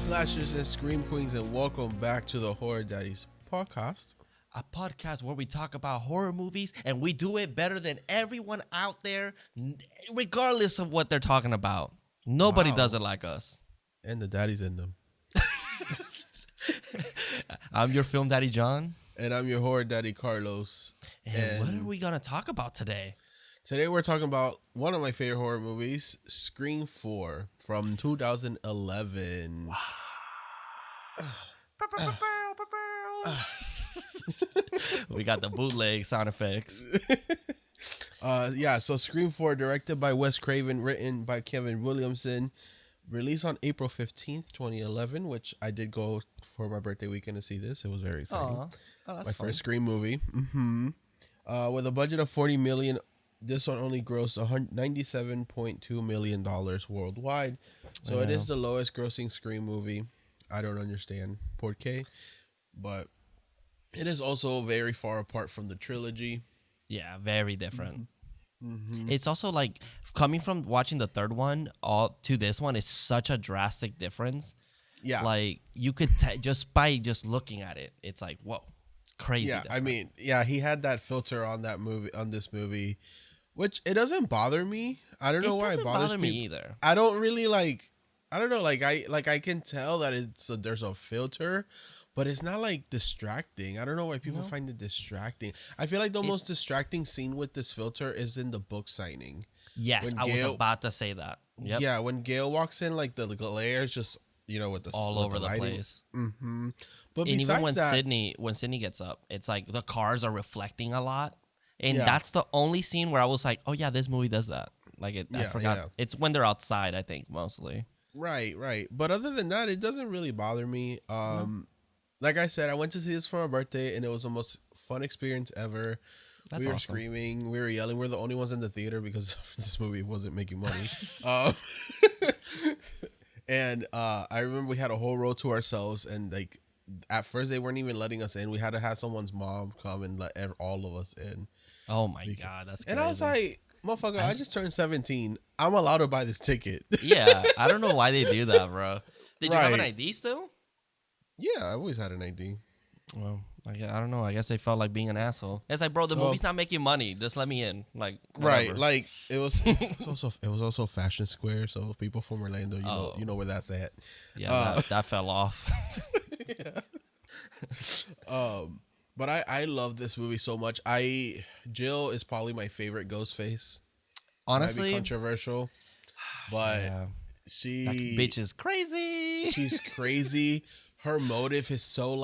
slashers and scream queens, and welcome back to the Horror Daddies Podcast. A podcast where we talk about horror movies and we do it better than everyone out there, regardless of what they're talking about. Nobody does it like us. And the daddies in them. I'm your film daddy, John. And I'm your horror daddy, Carlos. And what are we going to talk about today? Today we're talking about one of my favorite horror movies, Scream 4 from 2011. We got the bootleg sound effects. So Scream 4, directed by Wes Craven, written by Kevin Williamson, released on April 15th, 2011, which I did go for my birthday weekend to see this. It was very exciting. Oh, that's my fun. first Scream movie. With a budget of $40 million, this one only grossed $97.2 million worldwide. So it is the lowest grossing Scream movie. I don't understand por qué, but it is also very far apart from the trilogy. Yeah, very different. It's also like coming from watching the third one all to this one is such a drastic difference. Yeah, like you could just by looking at it, it's like whoa, it's crazy. Yeah, different. I mean, he had that filter on that movie, on this movie, which it doesn't bother me. I don't know why it bothers bother me either. I don't really like. I don't know. I can tell that there's a filter, but it's not like distracting. I don't know why people find it distracting. I feel like the most distracting scene with this filter is in the book signing. Yes, I was about to say that. Yep. Yeah, when Gail walks in, like the glare is just with the all with over the lighting. place. But and besides even when that, Sydney gets up, it's like the cars are reflecting a lot, and Yeah. that's the only scene where I was like, oh yeah, this movie does that. Like I forgot. Yeah. It's when they're outside, I think mostly. Right. But other than that, it doesn't really bother me. Like I said, I went to see this for my birthday, and it was the most fun experience ever. That's we were awesome. screaming, we were yelling. We're the only ones in the theater because this movie wasn't making money. And I remember we had a whole row to ourselves, and like at first they weren't even letting us in. We had to have someone's mom come and let all of us in. Oh my god, that's crazy. And I was like, motherfucker, I just turned 17. I'm allowed to buy this ticket. yeah, I don't know why they do that, bro. Did you have an Right. ID still? Yeah, I always had an ID. Well, I don't know. I guess they felt like being an asshole. It's like, bro, the movie's not making money. Just let me in. Like, whatever. Right, like it was also Fashion Square, so people from Orlando, you know where that's at. Yeah, that fell off. But I love this movie so much. Jill is probably my favorite Ghostface. Honestly, might be controversial, but that she bitch is crazy. she's crazy. Her motive is so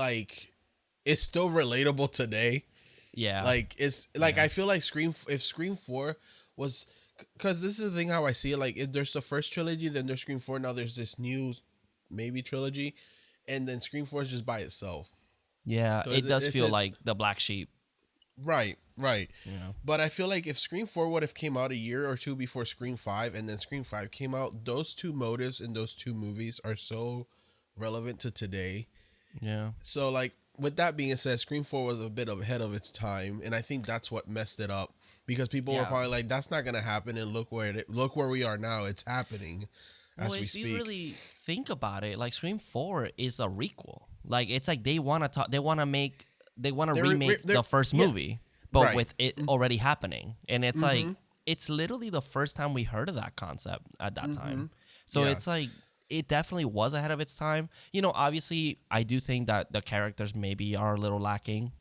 it's still relatable today. Yeah, Like it's like I feel like if Scream 4 was, because this is the thing how I see it. Like if there's the first trilogy, then there's Scream 4. Now there's this new maybe trilogy, and then Scream 4 is just by itself. yeah, So it does feel it's- like the black sheep. Right. You know, But I feel like if Scream 4 would have came out a year or two before Scream 5, and then Scream 5 came out, those two motives in those two movies are so relevant to today. yeah, So like with that being said, Scream 4 was a bit ahead of its time, and I think that's what messed it up, because people were probably like, that's not gonna happen, and look where we are now. It's happening as we speak. If you really think about it, like Scream 4 is a requel. Like it's like they want to remake the first movie, but Right. with it already happening, and it's like it's literally the first time we heard of that concept at that time. So Yeah. it's like it definitely was ahead of its time. Obviously, I do think that the characters maybe are a little lacking.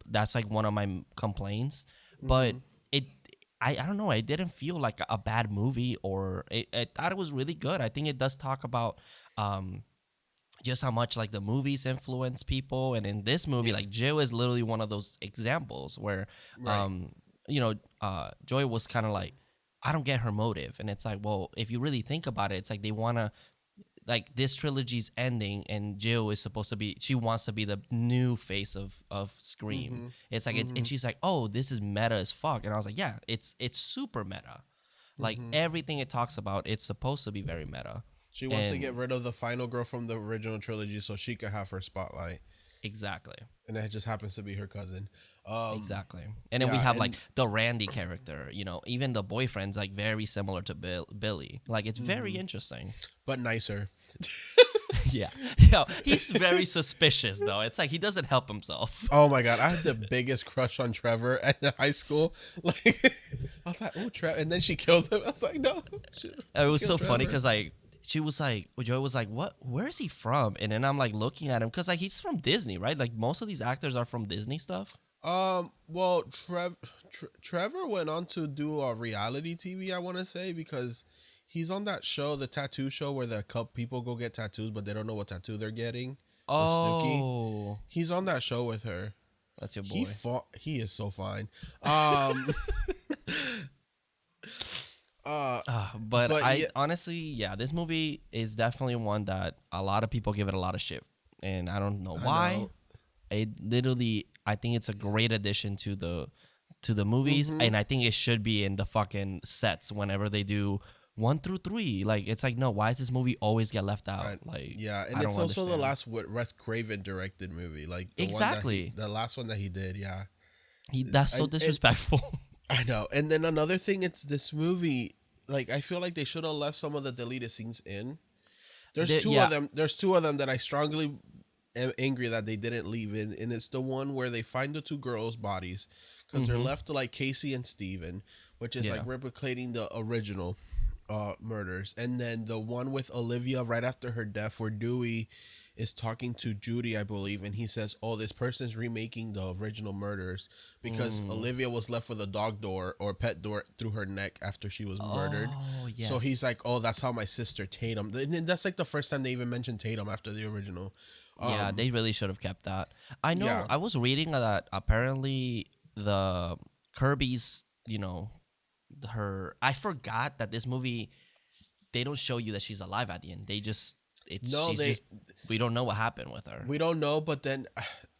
That's like one of my complaints, but I don't know. It didn't feel like a bad movie, or I thought it was really good. I think it does talk about just how much like the movies influence people, and in this movie, like Jill is literally one of those examples where, Joy was kind of like, I don't get her motive, and it's like, well, if you really think about it, it's like they want to. Like this trilogy's ending, and Jill is supposed to be. She wants to be the new face of Scream. It's like, and she's like, "Oh, this is meta as fuck." And I was like, "Yeah, it's super meta. Like everything it talks about, it's supposed to be very meta." She wants to get rid of the final girl from the original trilogy so she could have her spotlight. Exactly. And that just happens to be her cousin. Exactly. And then we have like the Randy character, even the boyfriend's like very similar to Billy. Like it's very interesting. But nicer. Yeah. Yo, he's very suspicious though. It's like he doesn't help himself. Oh my god, I had the biggest crush on Trevor at high school. Like, I was like, oh, Trevor, and then she kills him. I was like, no. It was so Trevor. funny because like she was like, Joy was like, what? Where is he from? And then I'm like looking at him because like he's from Disney, right? Like most of these actors are from Disney stuff. Well, Trevor went on to do a reality TV, I want to say, because he's on that show, the tattoo show, where the couple people go get tattoos, but they don't know what tattoo they're getting. With Snooki. He's on that show with her. That's your boy. He is so fine. But honestly, yeah, this movie is definitely one that a lot of people give it a lot of shit, and I don't know why. It literally, I think it's a great addition to the movies, and I think it should be in the fucking sets whenever they do 1 through 3. Like, it's like, no, why does this movie always get left out? Right. Like, yeah, and it's also the last Wes Craven directed movie. Like, the last one that he did. Yeah, that's so disrespectful. I know. And then another thing, it's this movie. Like, I feel like they should have left some of the deleted scenes in. There's two of them. There's 2 of them that I strongly am angry that they didn't leave in, and it's the one where they find the 2 girls' bodies because they're left to like Casey and Steven, which is like replicating the original murders, and then the one with Olivia right after her death, where Dewey is talking to Judy, I believe, and he says, "Oh, this person's remaking the original murders because Olivia was left with a dog door or pet door through her neck after she was murdered." Yes. So he's like, "Oh, that's how my sister Tatum." And that's like the first time they even mentioned Tatum after the original. Yeah, they really should have kept that. I know. Yeah. I was reading that apparently the Kirby's, her. I forgot that this movie, they don't show you that she's alive at the end. They just. We don't know what happened with her. We don't know, but then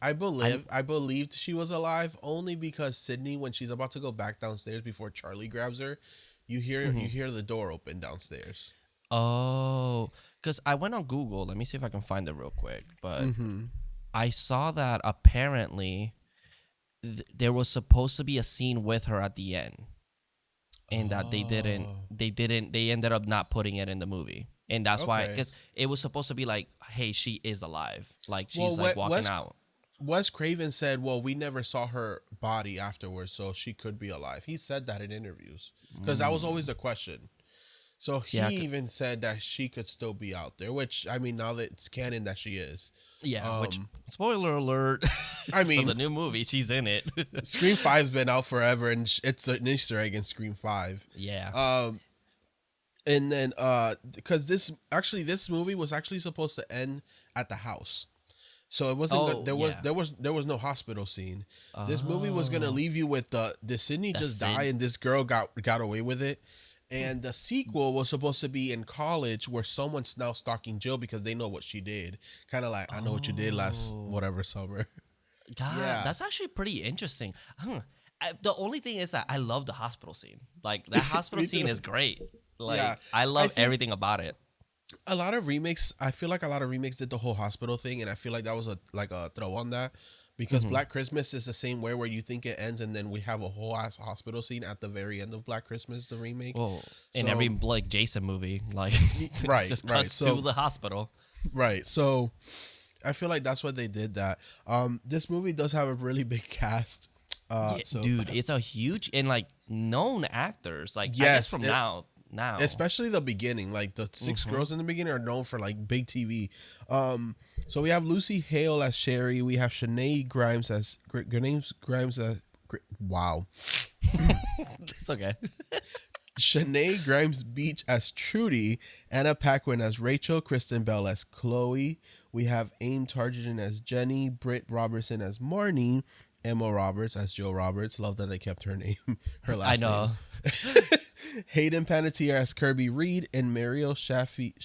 I believed she was alive only because Sydney, when she's about to go back downstairs before Charlie grabs her, you hear the door open downstairs. Oh, because I went on Google. Let me see if I can find it real quick. But I saw that apparently there was supposed to be a scene with her at the end, and that they didn't. They ended up not putting it in the movie. And that's why, because it was supposed to be like, hey, she is alive. Like, she's walking out. Wes Craven said, well, we never saw her body afterwards, so she could be alive. He said that in interviews. Because that was always the question. So he even said that she could still be out there, which, I mean, now that it's canon that she is. Yeah, which, spoiler alert. I mean, for the new movie, she's in it. Scream 5's been out forever, and it's an Easter egg in Scream 5. Yeah. And then, because this movie was actually supposed to end at the house, so it wasn't. There was no hospital scene. This movie was gonna leave you with did Sydney just die and this girl got away with it, and the sequel was supposed to be in college where someone's now stalking Jill because they know what she did. Kind of like, I know what you did last whatever summer. God, that's actually pretty interesting. The only thing is that I love the hospital scene. Like, that hospital scene is great. Like, I love everything about it. A lot of remakes, I feel like a lot of remakes did the whole hospital thing, and I feel like that was a throw on that, because Black Christmas is the same way, where you think it ends, and then we have a whole ass hospital scene at the very end of Black Christmas, the remake. Well, in every like Jason movie, like just cuts to the hospital. Right. So I feel like that's why they did that. This movie does have a really big cast. Dude, it's a huge and like known actors. Like, I guess from now, especially the beginning, like the 6 girls in the beginning are known for like big TV. So we have Lucy Hale as Sherry. We have Shanae Grimes as wow. It's okay. Shanae Grimes Beach as Trudy. Anna Paquin as Rachel. Kristen Bell as Chloe. We have Aim Tarjagan as Jenny. Britt Robertson as Marnie. Emma Roberts as Jill Roberts. Love that they kept her name, her last name. I know. Hayden Panettiere as Kirby Reed, and Mariel Shaffel,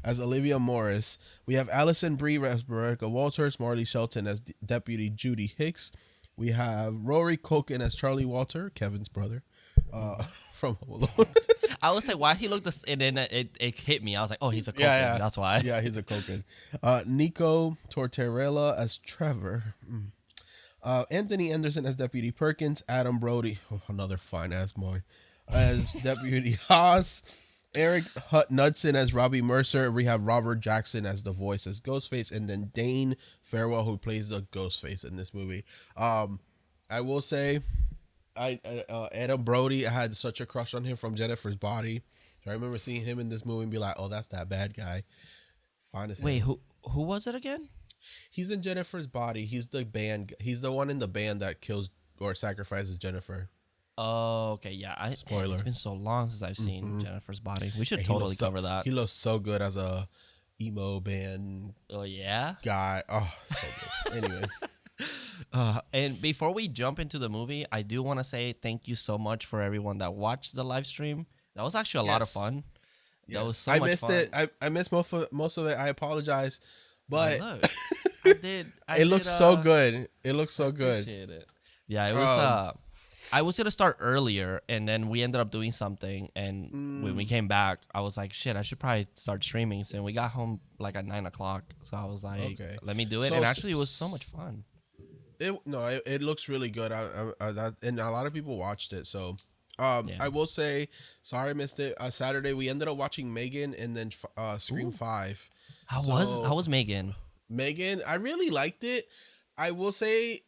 as Olivia Morris. We have Allison Brie as Veronica Walters, Marley Shelton as Deputy Judy Hicks. We have Rory Culkin as Charlie Walter, Kevin's brother, from Home Alone. I was like, why he looked this, and then it hit me. I was like, oh, he's a Culkin. Yeah. That's why. Yeah, he's a Culkin. Nico Tortorella as Trevor. Anthony Anderson as Deputy Perkins. Adam Brody, another fine ass boy, as Deputy Haas. Eric Knudsen as Robbie Mercer. We have Robert Jackson as the voice as Ghostface, and then Dane Farewell, who plays the Ghostface in this movie. I will say, Adam Brody, I had such a crush on him from Jennifer's Body. So I remember seeing him in this movie and be like, "Oh, that's that bad guy." Fine as Wait, hell. who was it again? He's in Jennifer's Body. He's the band. He's the one in the band that kills or sacrifices Jennifer. Oh, okay, yeah. Spoiler. It's been so long since I've seen Jennifer's Body. We should And totally cover that. He looks so good as a emo band Oh yeah. guy. Oh, so good. Anyway, And before we jump into the movie, I do want to say thank you so much for everyone that watched the live stream. That was actually a lot of Yes. fun. yes. That was so I much missed fun. it. I missed most of it. I apologize, but Look, I did. it looks so good. It looks so good. Appreciate it. Yeah, it was. I was gonna start earlier, and then we ended up doing something. And when we came back, I was like, "Shit, I should probably start streaming." So we got home like at 9 o'clock. So I was like, Okay. "Let me do it." So And actually, it was so much fun. It looks really good. And a lot of people watched it. So, Yeah. I will say, sorry I missed it. Saturday we ended up watching Megan and then Scream 5. How was Megan? Megan, I really liked it. I will say,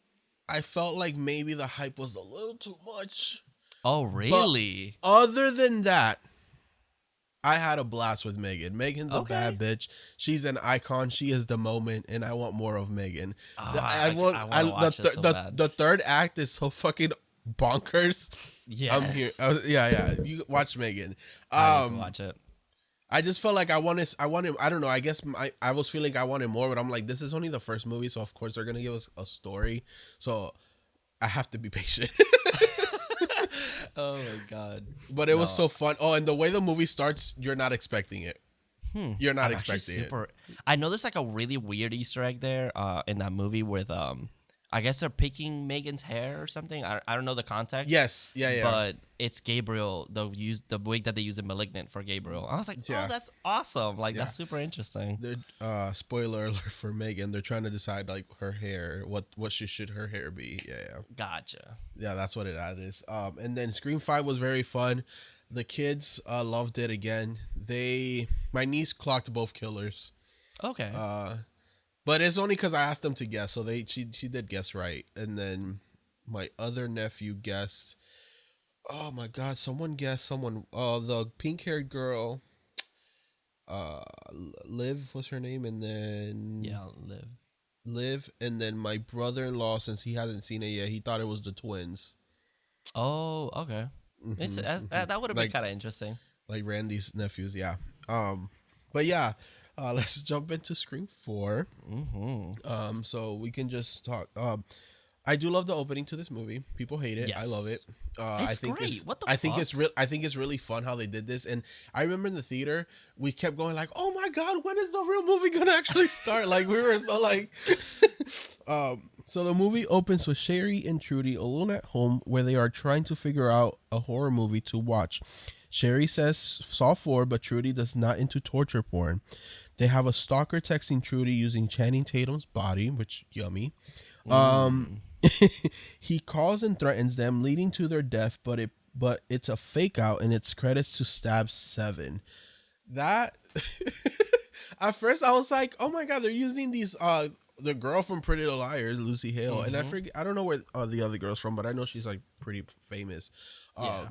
I felt like maybe the hype was a little too much. Oh, really? Other than that, I had a blast with Megan. Megan's a Okay. bad bitch. She's an icon. She is the moment, and I want more of Megan. Oh, I wanna watch it so bad. The third act is so fucking bonkers. Yes. I'm here. Yeah. You watch Megan. I need to watch it. I just felt like I wanted. I don't know. I guess I was feeling I wanted more, but I'm like, this is only the first movie, so of course they're gonna give us a story. So I have to be patient. Oh my god! But it was so fun. Oh, and the way the movie starts, you're not expecting it. You're not I'm actually expecting it. I know there's like a really weird Easter egg there in that movie with I guess they're picking Megan's hair or something. I don't know the context. Yes. Yeah. But it's Gabriel. The wig that they use in *Malignant* for Gabriel. I was like, Yeah. oh, that's awesome! Like Yeah. that's super interesting. They're spoiler alert for Megan. They're trying to decide like her hair, what should her hair be. Yeah. Gotcha. Yeah, that's what it is. And then Scream 5 was very fun. The kids loved it again. My niece clocked both killers. Okay. But it's only because I asked them to guess, so she did guess right. And then my other nephew guessed. Oh my god, someone guessed the pink-haired girl. Liv was her name, and then yeah, Liv, and then my brother-in-law, since he hasn't seen it yet, he thought it was the twins. Oh, okay. That would have been kind of interesting. Like Randy's nephews, yeah. But yeah, let's jump into Scream 4. So we can just talk. I do love the opening to this movie. People hate it. Yes. I love it. It's great. What the I think fuck? it's real. I think it's really fun how they did this. And I remember in the theater, we kept going like, "Oh my god, when is the real movie gonna actually start?" Like we were so like. So the movie opens with Sherry and Trudy alone at home, where they are trying to figure out a horror movie to watch. Sherry says Saw 4, but Trudy does not into torture porn. They have a stalker texting Trudy using Channing Tatum's body, which yummy. He calls and threatens them, leading to their death, but it's a fake out, and it's credits to Stab 7. That at first I was like, oh my god, they're using these the girl from Pretty Little Liars, Lucy Hale, and I don't know where the other girl's from, but I know she's like pretty famous. Yeah.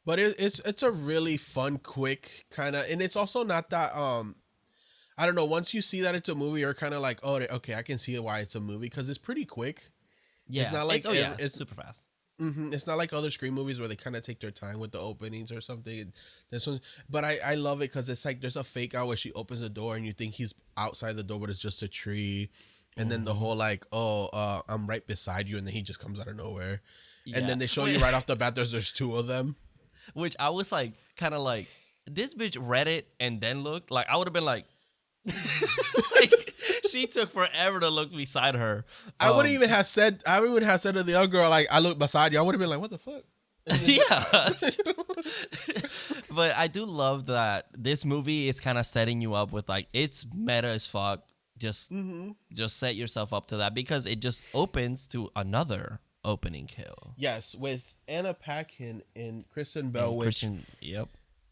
But it's a really fun, quick kind of, and it's also not that I don't know. Once you see that it's a movie, you're kind of like, oh, okay, I can see why it's a movie because it's pretty quick. Yeah. It's not like it's super fast. It's not like other Scream movies where they kind of take their time with the openings or something. This one, but I love it because it's like there's a fake out where she opens the door and you think he's outside the door, but it's just a tree. And then the whole like, I'm right beside you, and then he just comes out of nowhere. Yeah. And then they show you right off the bat there's two of them. Which I was like, kind of like, this bitch read it and then looked. Like, I would have been like, like, she took forever to look beside her. I wouldn't even have said to the other girl, like, I look beside you. I would have been like, what the fuck? Yeah. But I do love that this movie is kind of setting you up with, like, it's meta as fuck. Just set yourself up to that because it just opens to another opening kill. Yes, with Anna Paquin and Kristen Bell, Yep.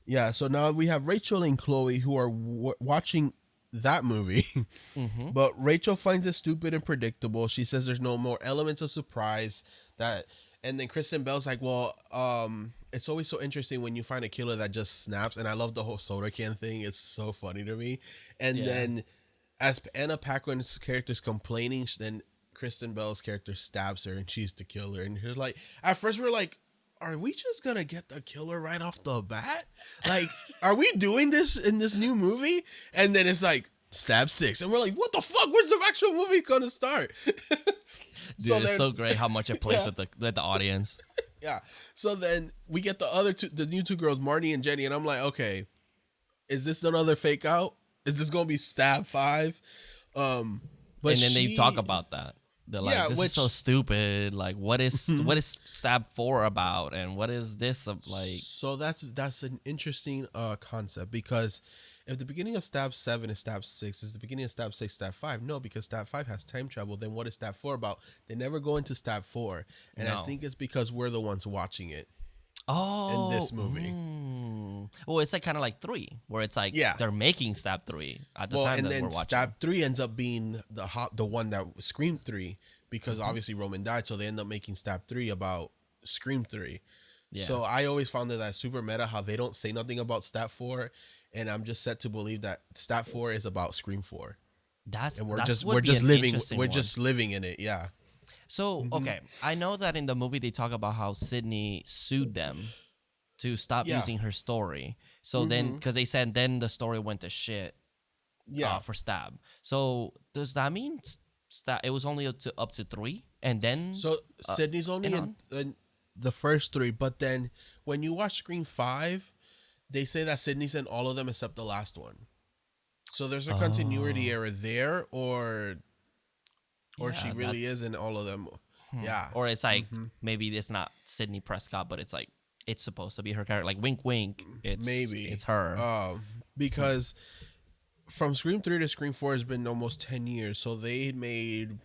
Yeah, so now we have Rachel and Chloe who are watching that movie. Mm-hmm. But Rachel finds it stupid and predictable. She says there's no more elements of surprise that and then Kristen Bell's like, well, it's always so interesting when you find a killer that just snaps, and I love the whole soda can thing. It's so funny to me. And then as Anna Paquin's character's complaining, then Kristen Bell's character stabs her and she's the killer. And you're like, at first we're like, are we just gonna get the killer right off the bat? Like, are we doing this in this new movie? And then it's like, stab 6. And we're like, what the fuck? Where's the actual movie gonna start? Dude, it's so great how much it plays with the audience. Yeah. So then we get the new two girls, Marnie and Jenny, and I'm like, okay, is this another fake out? Is this gonna be stab 5? But and then they talk about that. They're like, this is so stupid. Like, what is Stab 4 about, and what is this like? So that's an interesting concept, because if the beginning of Stab 7 is Stab 6, is the beginning of Stab 6 Stab 5? No, because Stab 5 has time travel. Then what is Stab 4 about? They never go into Stab 4, and I think it's because we're the ones watching it. In this movie. Well, it's like kind of like 3, where it's like they're making Stab 3 at the time that we're watching. Stab 3 ends up being the one that Scream 3, because obviously Roman died, so they end up making Stab 3 about Scream 3. Yeah. So I always found that super meta how they don't say nothing about Stab 4, and I'm just set to believe that Stab 4 is about Scream 4. We're just living in it, yeah. So, okay, I know that in the movie they talk about how Sydney sued them to stop using her story. So then, because they said then the story went to shit for Stab. So does that mean it was only up to 3? And then... So Sydney's only in the first 3, but then when you watch Scream 5, they say that Sydney's in all of them except the last one. So there's a continuity error there, or she really is in all of them. Yeah. Or it's like, maybe it's not Sydney Prescott, but it's like, it's supposed to be her character. Like, wink, wink. It's her. Because from Scream 3 to Scream 4 has been almost 10 years. So they made,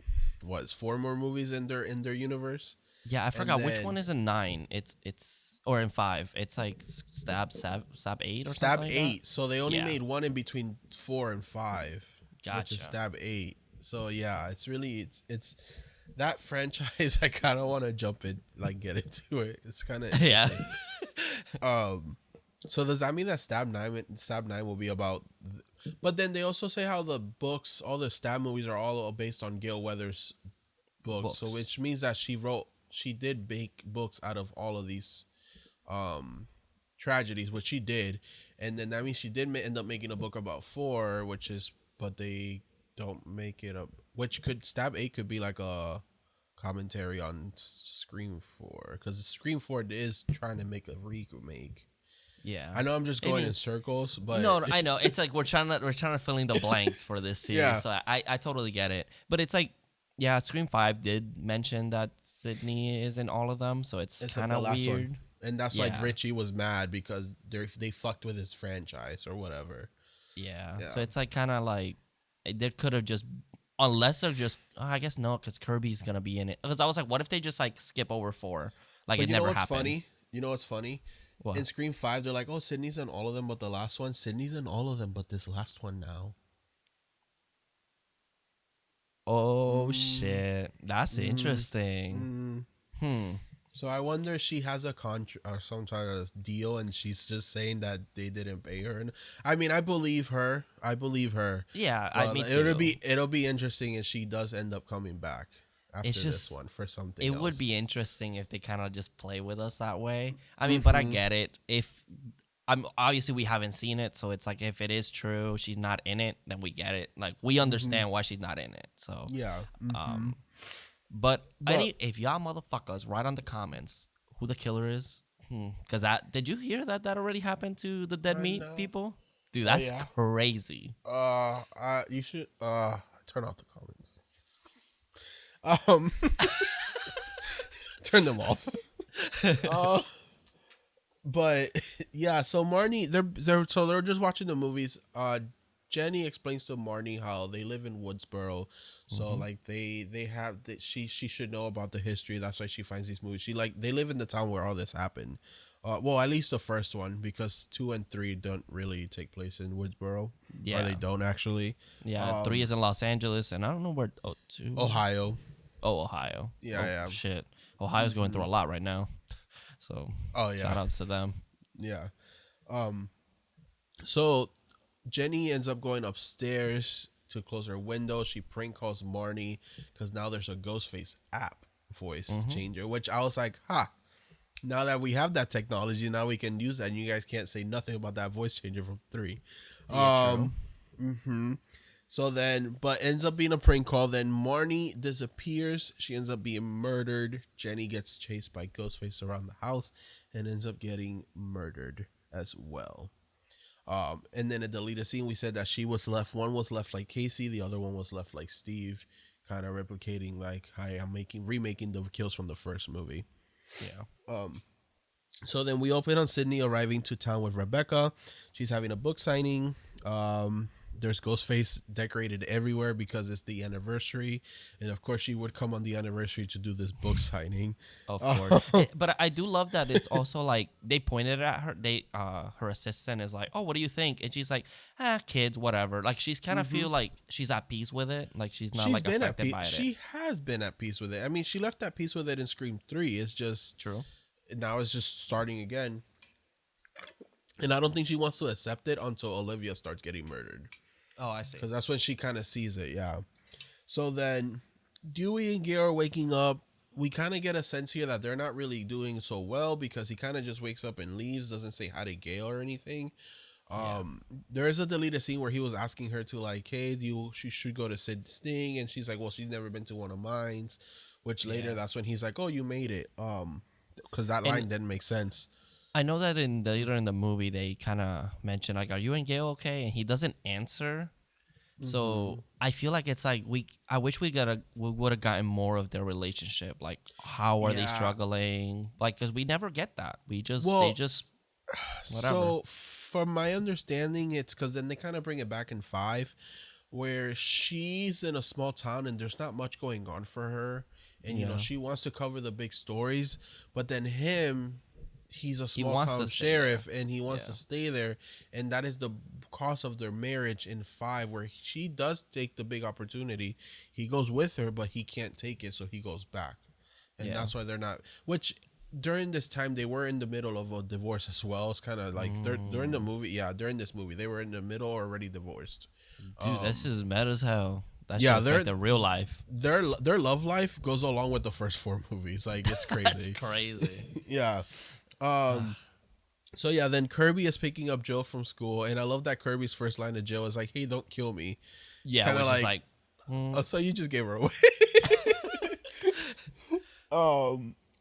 4 more movies in their universe? Yeah, I forgot. Which one is in 9? Or in 5. It's like Stab 8 or Stab something 8. Like that? So they only made one in between 4 and 5. Gotcha. Which is Stab 8. So yeah, it's really it's that franchise. I kind of want to jump in, like get into it. It's kind of So does that mean that Stab 9 will be about? But then they also say how the books, all the Stab movies are all based on Gail Weathers' books. So which means that she did make books out of all of these tragedies, which she did, and then that means she did end up making a book about 4, but they don't make it up, which could Stab 8 could be like a commentary on Scream 4, because Scream 4 is trying to make a remake. Yeah, I know I'm just going in circles, but no, I know it's like we're trying to fill in the blanks for this series. Yeah. So I totally get it, but it's like, yeah, Scream 5 did mention that Sydney is in all of them, so it's kind of weird. One. And that's why Richie was mad, because they fucked with his franchise or whatever. Yeah. So it's like kind of like they could have just, unless they're just, I guess no, because Kirby's gonna be in it. Because I was like, what if they just like skip over 4, like but it never happened? Funny? You know what's funny? What? In Scream 5, they're like, oh, Sydney's in all of them, but the last one, Sydney's in all of them, but this last one now. Oh shit, that's interesting. So I wonder if she has a contract or some kind of deal, and she's just saying that they didn't pay her. And I mean, I believe her. Yeah, me too. It'll be interesting if she does end up coming back after this one for something. It would be interesting if they kind of just play with us that way. I mean, but I get it. Obviously we haven't seen it, so it's like if it is true, she's not in it, then we get it. Like we understand why she's not in it. So yeah. But if y'all motherfuckers write on the comments who the killer is, because did you hear that already happened to the dead meat people? Dude, that's crazy. You should turn off the comments. Turn them off. But yeah, so Marnie, they're just watching the movies. Jenny explains to Marnie how they live in Woodsboro, so like they have she should know about the history. That's why she finds these movies. They live in the town where all this happened. Well, at least the first one, because 2 and 3 don't really take place in Woodsboro, or they Yeah, don't actually. yeah. 3 Um, is in Los Angeles, and I don't know where. Oh, 2. Ohio. Oh, Ohio. Yeah, Oh yeah. shit, Ohio's going through a lot right now. So Oh yeah, shout outs to them. yeah. Um, so Jenny ends up going upstairs to close her window. She prank calls Marnie because now there's a Ghostface app voice Mm-hmm. changer, which I was like, ha. Now that we have that technology, now we can use that, and you guys can't say nothing about that voice changer from 3. Yeah, true. Mhm. So then, but ends up being a prank call. Then Marnie disappears. She ends up being murdered. Jenny gets chased by Ghostface around the house and ends up getting murdered as well. And then a deleted scene, we said that she was left. One was left like Casey. The other one was left like Steve, kind of replicating like, "Hi, I'm remaking the kills from the first movie." Yeah. So then we open on Sydney arriving to town with Rebecca. She's having a book signing. There's Ghostface decorated everywhere because it's the anniversary, and of course she would come on the anniversary to do this book signing. Of course. But I do love that it's also like they pointed at her. Her assistant is like, "Oh, what do you think?" And she's like, kids, whatever." Like she's kind of feel like she's at peace with it. Like she's not She's like been at affected peace. by it. She has been at peace with it. I mean, she left at peace with it in Scream 3. It's just True. now it's just starting again, and I don't think she wants to accept it until Olivia starts getting murdered. Oh, I see. Because that's when she kind of sees it, yeah. So then Dewey and Gail are waking up. We kind of get a sense here that they're not really doing so well because he kind of just wakes up and leaves, doesn't say hi to Gail or anything. There is a deleted scene where he was asking her to like, hey, she should go to Sid Sting, and she's like, well, she's never been to one of mine. Which later, that's when he's like, oh, you made it. Because that line didn't make sense. I know that later in the movie they kind of mention like, "Are you and Gail okay?" And he doesn't answer. So I feel like it's like I wish we would have gotten more of their relationship. Like, how are they struggling? Like, because we never get that. They just whatever. So from my understanding, it's because then they kind of bring it back in 5, where she's in a small town and there's not much going on for her, and you know she wants to cover the big stories, but then he's a small town sheriff and he wants to stay there, and that is the cost of their marriage in 5, where she does take the big opportunity. He goes with her, but he can't take it, so he goes back, and that's why they're not. Which during this time they were in the middle of a divorce as well. It's kind of like during the movie, during this movie they were in the middle, already divorced. Dude, this is mad as hell. That they're the real life. Their love life goes along with the first 4 movies. Like it's crazy. It's crazy. Yeah. So yeah, then Kirby is picking up Jill from school, and I love that Kirby's first line to Jill is like, "Hey, don't kill me." Yeah, kind of like oh, so you just gave her away.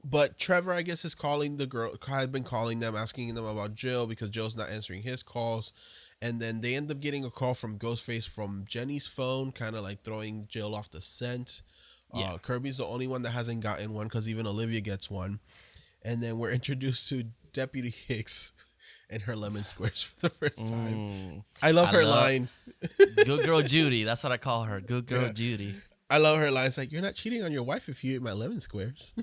But Trevor, I guess, is calling the girl. Had been calling them, asking them about Jill because Jill's not answering his calls, and then they end up getting a call from Ghostface from Jenny's phone, kind of like throwing Jill off the scent. Kirby's the only one that hasn't gotten one because even Olivia gets one. And then we're introduced to Deputy Hicks and her lemon squares for the first time. I love her line. Good girl Judy. That's what I call her. Good girl Judy. I love her line. It's like, you're not cheating on your wife if you eat my lemon squares.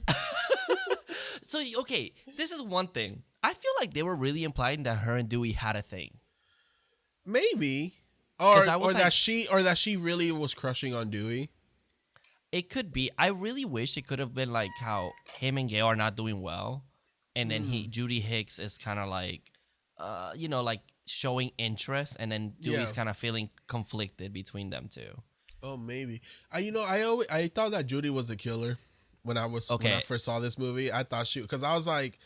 So, okay, this is one thing. I feel like they were really implying that her and Dewey had a thing. Maybe. Or that she really was crushing on Dewey. It could be. I really wish it could have been like how him and Gail are not doing well, and then Judy Hicks is kind of like, like showing interest, and then Dewey's kind of feeling conflicted between them two. Oh, maybe. I thought that Judy was the killer when I first saw this movie. I thought because I was like,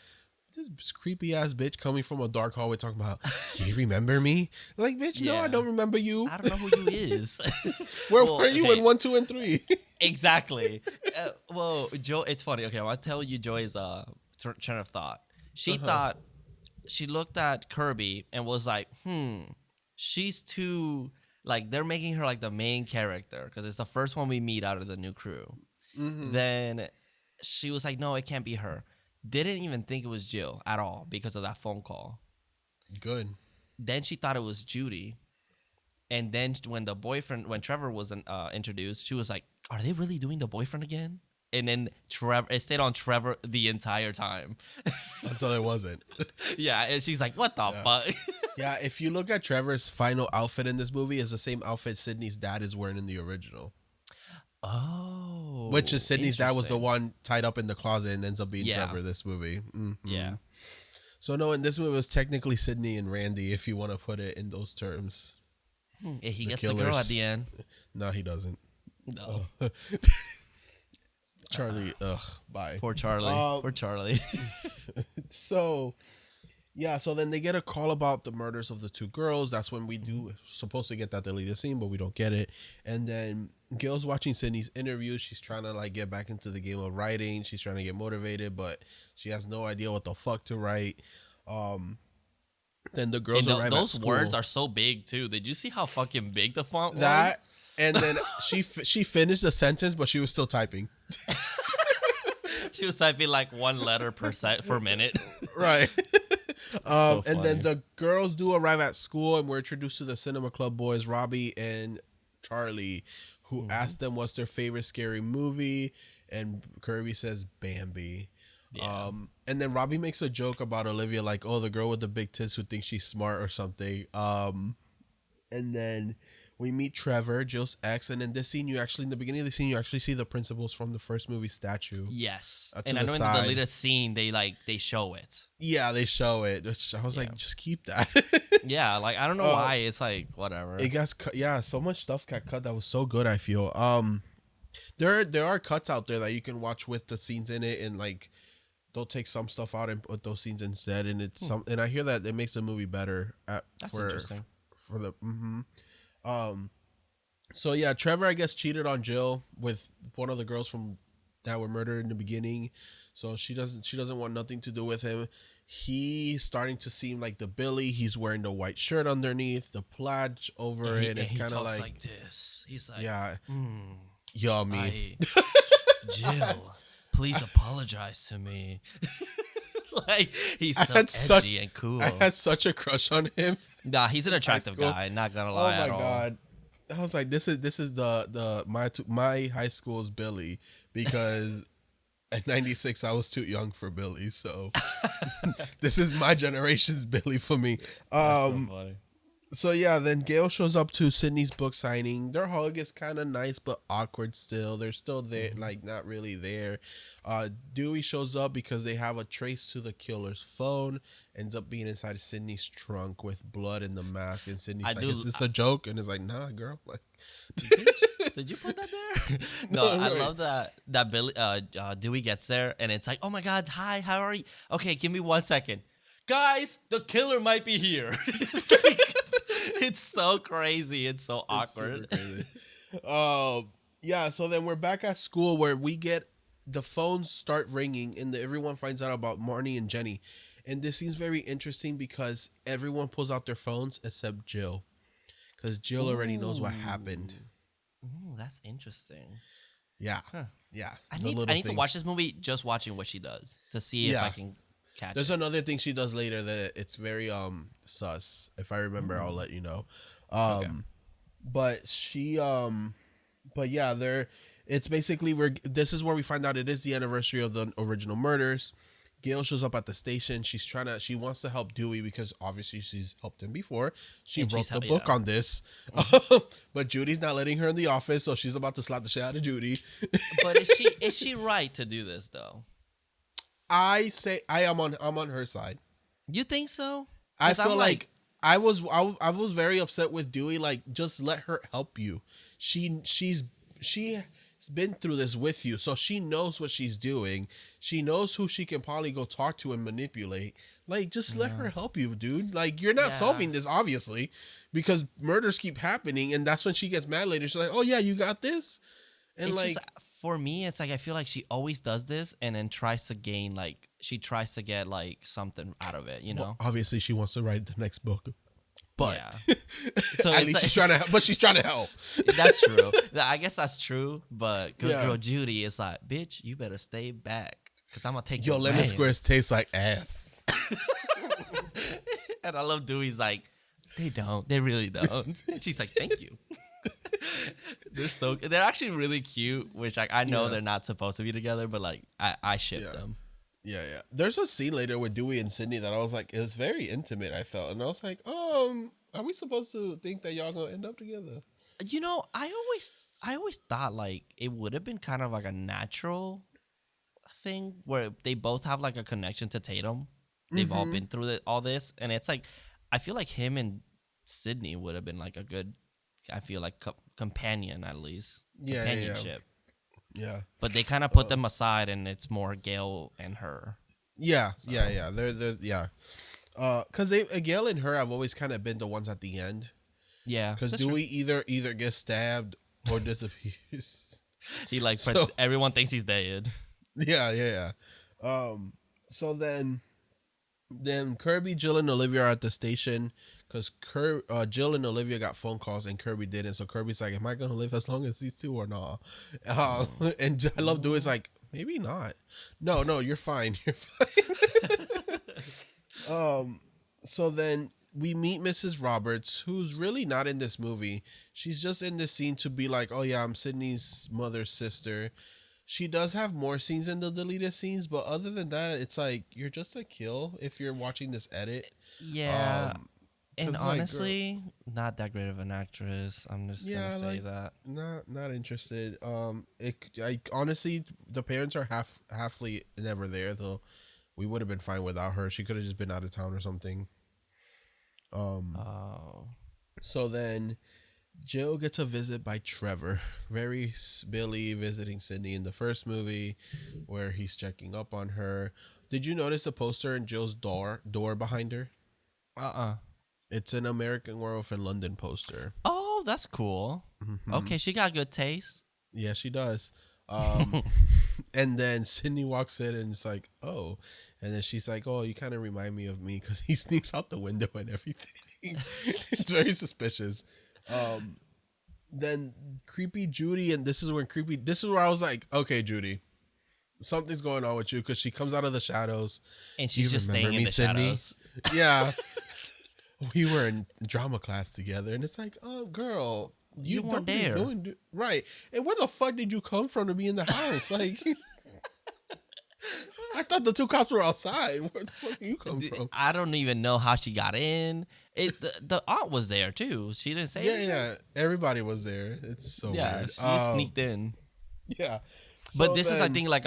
this creepy ass bitch coming from a dark hallway talking about, you remember me? Like, bitch, no, I don't remember you. I don't know who you is. Where were you in 1, 2, and 3? Exactly. Joe, it's funny. Okay, I'll tell you Joy's train of thought. She thought, she looked at Kirby and was like, she's too, like, they're making her like the main character because it's the first one we meet out of the new crew. Then she was like, no, it can't be her. Didn't even think it was Jill at all because of that phone call. Good. Then she thought it was Judy. And then when Trevor was introduced, she was like, are they really doing the boyfriend again? and then Trevor, it stayed on Trevor the entire time. Until it wasn't. Yeah, and she's like, "What the fuck?" Yeah, if you look at Trevor's final outfit in this movie, is the same outfit Sydney's dad is wearing in the original. Oh, which is Sydney's dad was the one tied up in the closet and ends up being Trevor this movie. Mm-hmm. Yeah. So no, in this movie it was technically Sydney and Randy, if you want to put it in those terms. Yeah, he gets the girl at the end. No, he doesn't. No. Charlie, bye. Poor Charlie. Poor Charlie. So, yeah, so then they get a call about the murders of the two girls. That's when we supposed to get that deleted scene, but we don't get it. And then Gail's watching Sydney's interview. She's trying to like get back into the game of writing. She's trying to get motivated, but she has no idea what the fuck to write. Then the girls arrive at those school. words are so big too. Did you see how fucking big the font was? That, and then she finished the sentence, but she was still typing. She was typing like one letter per minute. Right. So and then the girls do arrive at school, and we're introduced to the cinema club boys, Robbie and Charlie, who ask them what's their favorite scary movie, and Kirby says Bambi. Yeah. And then Robbie makes a joke about Olivia, like, oh, the girl with the big tits who thinks she's smart or something. And then we meet Trevor, Jill's ex, and in this scene, in the beginning of the scene, you actually see the principals from the first movie statue. Yes. To And I the know in side. the deleted scene, they show it. Yeah, they show it. Which I was like, just keep that. Yeah, like, I don't know why. It's like, whatever. It got cut. Yeah, so much stuff got cut that was so good, I feel. There are cuts out there that you can watch with the scenes in it, and like they'll take some stuff out and put those scenes instead, and it's and I hear that it makes the movie better. That's interesting. For the So yeah, Trevor, I guess, cheated on Jill with one of the girls from that were murdered in the beginning. So she doesn't want nothing to do with him. He's starting to seem like the Billy. He's wearing the white shirt underneath, the plaid over it. It's kind of like this. He's like, yummy. Jill, please apologize to me. Like, he's so edgy and cool. I had such a crush on him. Nah, he's an attractive guy. Not gonna lie. Oh my god. I was like, this is my high school's Billy, because at 96 I was too young for Billy, so this is my generation's Billy for me. That's so funny. So yeah, then Gail shows up to Sydney's book signing. Their hug is kind of nice but awkward still. They're still there, like not really there. Dewey shows up because they have a trace to the killer's phone. Ends up being inside Sydney's trunk with blood in the mask. And Sydney's like, is this a joke? And it's like, nah, girl. Like, did you put that there? No, I love that Billy Dewey gets there and it's like, oh my god, hi, how are you? Okay, give me 1 second. Guys, the killer might be here. It's so crazy. It's so awkward. Yeah, so then we're back at school where we get the phones start ringing and everyone finds out about Marnie and Jenny. And this seems very interesting because everyone pulls out their phones except Jill. Because Jill already knows what happened. Ooh, that's interesting. Yeah. Yeah. I need to watch this movie just watching what she does to see if I can catch There's it. another thing she does later that it's very sus. If I remember, I'll let you know. Okay. But she but yeah, it's basically this is where we find out it is the anniversary of the original murders. Gail shows up at the station. She wants to help Dewey because obviously she's helped him before. She wrote the book on this. But Judy's not letting her in the office, so she's about to slap the shit out of Judy. But is she right to do this though? I say I'm on her side. You think so? I feel like I was very upset with Dewey. Like, just let her help you. She's been through this with you, so she knows what she's doing. She knows who she can probably go talk to and manipulate. Like, just let her help you, dude. Like, you're not solving this, obviously, because murders keep happening, and that's when she gets mad later. She's like, "Oh yeah, you got this," and it's like. Just, for me, it's like I feel like she always does this and then tries to gain she tries to get like something out of it, you know? Well, obviously, she wants to write the next book. But so at least she's trying to help. But she's trying to help. That's true. I guess that's true. But good girl Judy is like, bitch, you better stay back because I'm gonna take your lemon squares taste like ass. And I love Dewey's like, they don't. They really don't. She's like, thank you. they're actually really cute, which I know Yeah. they're not supposed to be together, but like I ship Yeah. them. Yeah, yeah. There's a scene later with Dewey and Sydney that I was like, it was very intimate, I felt. And I was like, are we supposed to think that y'all gonna end up together? You know, I always thought like it would have been kind of like a natural thing where they both have like a connection to Tatum. They've all been through all this, and it's like I feel like him and Sydney would have been like a good, I feel like companion at least, Yeah, companionship. Yeah. But they kind of put them aside, and it's more Gail and her. Yeah, yeah. They're yeah. Cause Gail and her have always kind of been the ones at the end. Yeah, Cause that's Dewey either gets stabbed or disappears. true. He like So- everyone thinks he's dead. Yeah. So then Kirby, Jill, and Olivia are at the station because Jill and Olivia got phone calls and Kirby didn't. So Kirby's like, "Am I gonna live as long as these two or not?" And I love Dewey's like, "Maybe not. No, you're fine. You're fine." So then we meet Mrs. Roberts, who's really not in this movie. She's just in this scene to be like, "Oh yeah, I'm Sydney's mother's sister." She does have more scenes in the deleted scenes, but other than that, it's like you're just a kill if you're watching this edit. Yeah, and 'cause, like, honestly, not that great of an actress. I'm just gonna say like, that. Not interested. I honestly, the parents are halfly never there though. We would have been fine without her. She could have just been out of town or something. Oh, So then Jill gets a visit by Trevor. Very Billy visiting Sydney in the first movie where he's checking up on her. Did you notice the poster in Jill's door behind her? It's an American Werewolf in London poster. Oh, that's cool. Okay, she got good taste. Yeah, she does. And then Sydney walks in and it's like, oh. And then she's like, oh, you kind of remind me of me because he sneaks out the window and everything. It's very suspicious. Then creepy Judy, and this is where I was like, okay, Judy, something's going on with you because she comes out of the shadows. And she's You just remember staying in me, the Sydney? shadows. Yeah. We were in drama class together, and it's like, oh, girl, You weren't don't be there. right. And where the fuck did you come from to be in the house? Like, I thought the two cops were outside. Where the fuck did you come from? I don't even know how she got in. The aunt was there too. She didn't say anything. Yeah. Everybody was there. It's so Yeah, weird. she just sneaked in. Yeah. But So this is, I then- think, like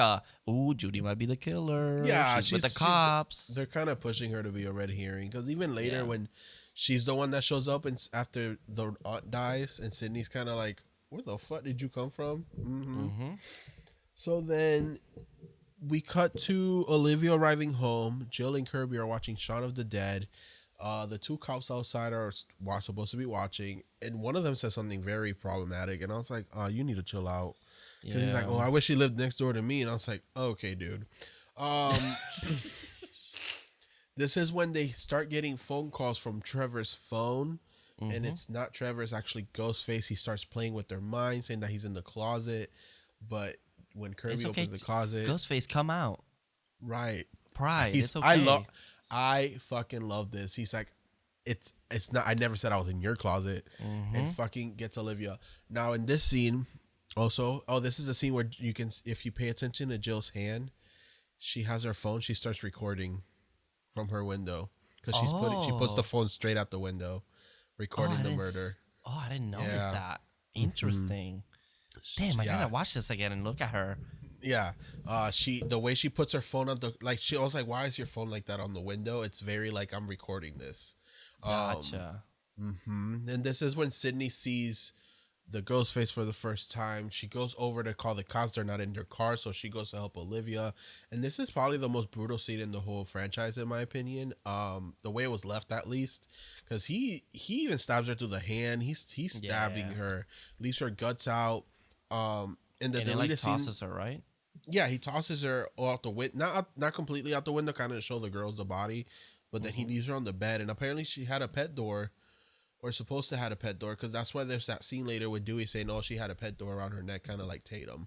Judy might be the killer. Yeah, she's with the cops. They're kind of pushing her to be a red herring because even later Yeah. when she's the one that shows up and after the aunt dies and Sydney's kind of like, where the fuck did you come from? So then we cut to Olivia arriving home. Jill and Kirby are watching Shaun of the Dead. The two cops outside are supposed to be watching, and one of them says something very problematic, and I was like, you need to chill out. Because he's like, oh, I wish he lived next door to me. And I was like, okay, dude. This is when they start getting phone calls from Trevor's phone. And it's not Trevor, it's actually Ghostface. He starts playing with their mind, saying that he's in the closet. But when Kirby It's okay. opens the closet. Ghostface, come out. Right. Pride. It's okay. I fucking love this. He's like, it's not, I never said I was in your closet. And fucking gets Olivia. Now in this scene... Also, this is a scene where you can, if you pay attention to Jill's hand, she has her phone. She starts recording from her window because she puts the phone straight out the window, recording the murder. I didn't notice that. Interesting. Damn, I gotta watch this again and look at her. Yeah, the way she puts her phone on I was like, why is your phone like that on the window? It's very like I'm recording this. Gotcha. And this is when Sydney sees the Ghostface for the first time. She goes over to call the cops. They're not in their car, so she goes to help Olivia. And this is probably the most brutal scene in the whole franchise, in my opinion. The way it was left, at least, because he even stabs her through the hand. He's stabbing her, leaves her guts out. In the deleted scene, tosses her, right? Yeah, he tosses her out the window, not completely out the window, kind of to show the girls the body, but then he leaves her on the bed. And apparently, she had a pet door. Or supposed to have a pet door, because that's why there's that scene later with Dewey saying, "Oh, she had a pet door around her neck, kind of like Tatum."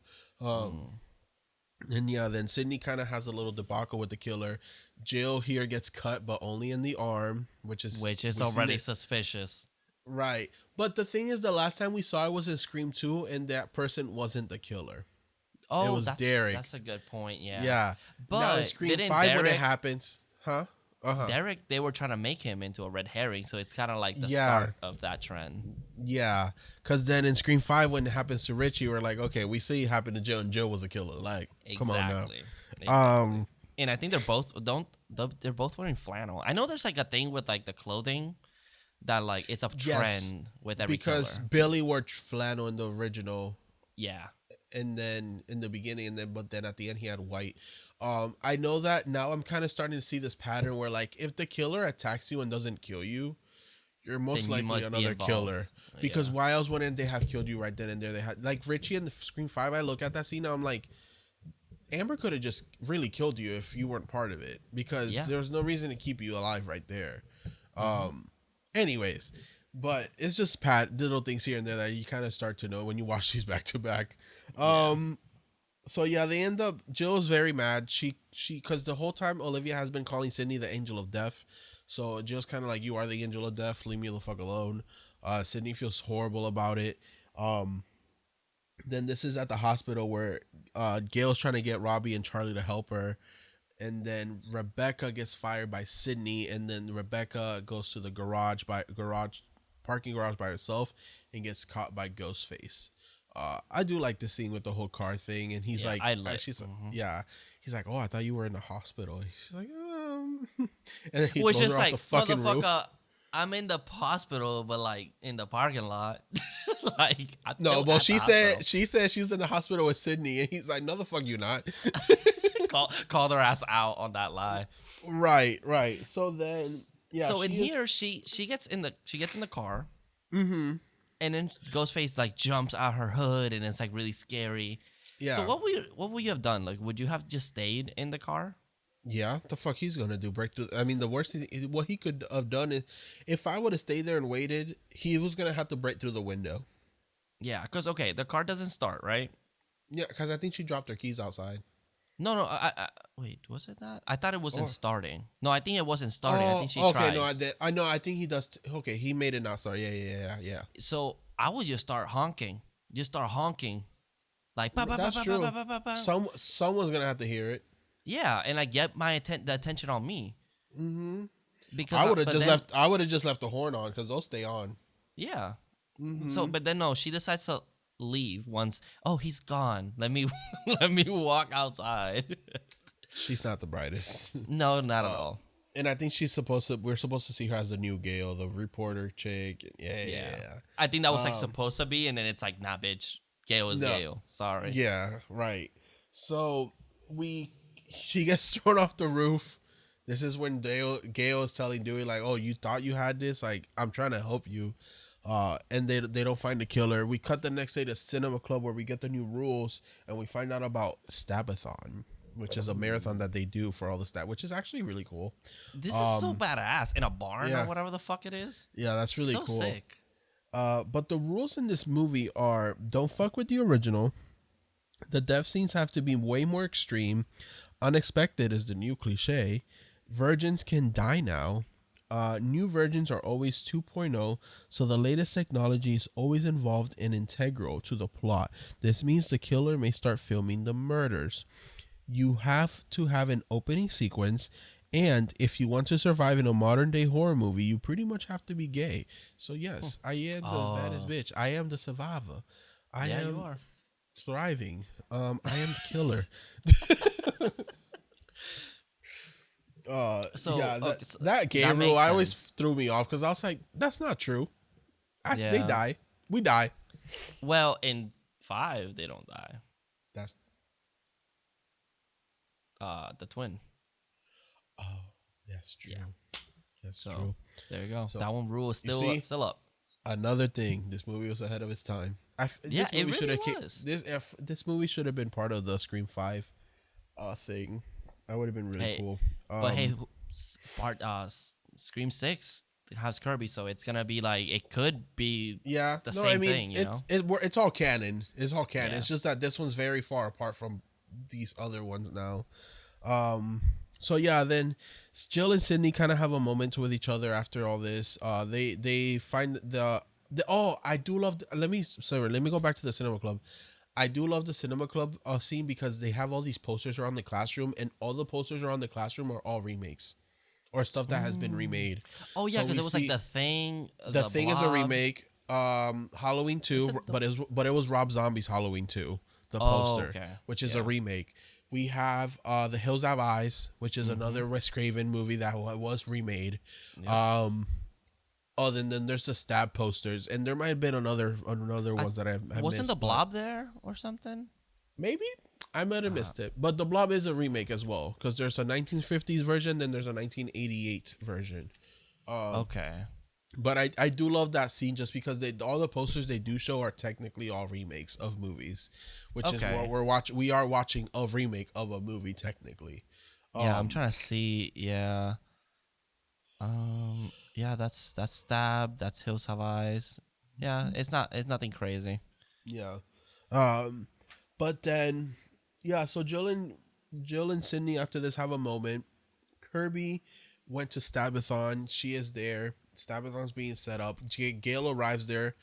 And yeah, then Sydney kind of has a little debacle with the killer. Jill here gets cut, but only in the arm, which is already suspicious. Right. But the thing is, the last time we saw it was in Scream 2, and that person wasn't the killer. It Oh, was Derek. that's a good point. Yeah, Yeah. Now in but Scream didn't 5, when it Derek happens, huh? Uh huh. Derek they were trying to make him into a red herring, so it's kind of like the Yeah. start of that trend. Yeah. Because then in Scream 5, when it happens to Richie, we're like, okay, we see it happen to Joe, and Joe was a killer. Like, come on now. Exactly. Um, And I think they're both wearing flannel. I know there's like a thing with like the clothing that like it's a yes. trend with every Because killer. Billy wore flannel in the original, Yeah. and then in the beginning, and then but then at the end he had white. I know that now. I'm kind of starting to see this pattern where, like, if the killer attacks you and doesn't kill you, you're most Then you likely must be another involved. killer. Because Yeah. why else wouldn't they have killed you right then and there? They had, like, Richie in the Scream 5. I look at that scene now, I'm like, Amber could have just really killed you if you weren't part of it, because Yeah. there was no reason to keep you alive right there. Mm-hmm. Anyways, but it's just little things here and there that you kind of start to know when you watch these back to back. So yeah, they end up. Jill's very mad. She because the whole time Olivia has been calling Sydney the angel of death. So Jill's kind of like, you are the angel of death. Leave me the fuck alone. Sydney feels horrible about it. Then this is at the hospital where Gail's trying to get Robbie and Charlie to help her. And then Rebecca gets fired by Sydney, and then Rebecca goes to the parking garage by herself and gets caught by Ghostface. I do like this scene with the whole car thing, and he's Yeah, like, I like. she's Mhm. yeah, he's like, oh, I thought you were in the hospital. She's like, and then he Which throws is her off like, the fucking roof. motherfucker, I'm in the hospital, but like in the parking lot. Like, I'm No, still well, at the she said she was in the hospital with Sydney, and he's like, no, the fuck you not. hospital. Called her ass out on that lie. Right. So then, yeah. So in here, she gets in the car, Mm-hmm. and then Ghostface like jumps out her hood, and it's like really scary. Yeah. So what would you have done? Like, would you have just stayed in the car? Yeah, the fuck he's gonna do? Break through? I mean, the worst thing, what he could have done is, if I would have stayed there and waited, he was gonna have to break through the window. Yeah, because okay, the car doesn't start, right? Yeah, because I think she dropped her keys outside. No. Wait, was it that? I thought it wasn't Oh. starting. No, I think it wasn't starting. I think she okay. tries. No, I know. I think he does. Okay, he made it not start. Yeah. So I would just start honking. Just start honking. Like, ba, ba, ba, That's ba, true. ba, ba, ba, ba. Someone's gonna have to hear it. Yeah, and I get the attention on me. Mm-hmm. Because I would have but just then- left. I would have just left the horn on because they'll stay on. Yeah. Mm-hmm. So, but then no, she decides to leave once. Oh, he's gone. Let me let me walk outside. She's not the brightest. No, not at all. And I think we're supposed to see her as the new Gail, the reporter chick. Yeah. I think that was like supposed to be, and then it's like, nah, bitch. Gail is No. Gail. Sorry. Yeah, right. So she gets thrown off the roof. This is when Gail is telling Dewey, like, oh, you thought you had this? Like, I'm trying to help you. And they don't find the killer. We cut the next day to Cinema Club where we get the new rules, and we find out about Stabathon, which is a marathon that they do for all the stat, which is actually really cool. This is so badass in a barn yeah. or whatever the fuck it is. Yeah, that's really so cool. sick. But the rules in this movie are: don't fuck with the original. The death scenes have to be way more extreme. Unexpected is the new cliche. Virgins can die now. New virgins are always 2.0, so the latest technology is always involved and integral to the plot. This means the killer may start filming the murders. You have to have an opening sequence, and if you want to survive in a modern day horror movie, you pretty much have to be gay. So yes, I am the baddest bitch. I am the survivor. I am you are. thriving. I am the killer. So, yeah, okay, so that gay that rule makes I always sense. threw me off because I was like, that's not true. They Yeah. die. We die. Well, in 5, they don't die. That's The twin. oh, that's true. Yeah. That's So true. there you go. So, that one rule is see? still up. Another thing, this movie was ahead of its time. Yeah, this it movie should really have was. this movie should have been part of the Scream 5 thing. That would have been really Hey, cool. But hey, Scream 6 has Kirby, so it's gonna be like it could be Yeah, the no, same I mean, thing. You know, it's all canon. It's all canon. Yeah. It's just that this one's very far apart from these other ones now. So yeah, then Jill and Sydney kind of have a moment with each other after all this. They find the oh, I do love. Let me go back to the cinema club. I do love the cinema club scene because they have all these posters around the classroom, and all the posters around the classroom are all remakes or stuff that has been remade. Oh yeah, So because we it was like see the thing, the the thing is a blob. remake. Halloween Was 2, it the? but it was Rob Zombie's Halloween 2, the Oh, poster, okay. which is a Yeah. remake. We have The Hills Have Eyes, which is Mm-hmm. another Wes Craven movie that was remade. Yep. Um, oh, then there's the Stab posters, and there might have been another I ones that I wasn't the missed, but blob there or something. maybe I might have Uh, missed it. But The Blob is a remake as well because there's a 1950s version, then there's a 1988 version. okay. But I do love that scene just because all the posters they do show are technically all remakes of movies, which is what Okay. we're watching. We are watching a remake of a movie technically. Yeah, I'm Um, trying to see. Yeah. Yeah, that's stab. That's Hills Have Eyes. Yeah, it's not. It's nothing crazy. yeah. Um, but then yeah, so Jill and Sydney after this have a moment. Kirby went to Stabathon. She is there. Stabathon's being set up. Gail arrives there.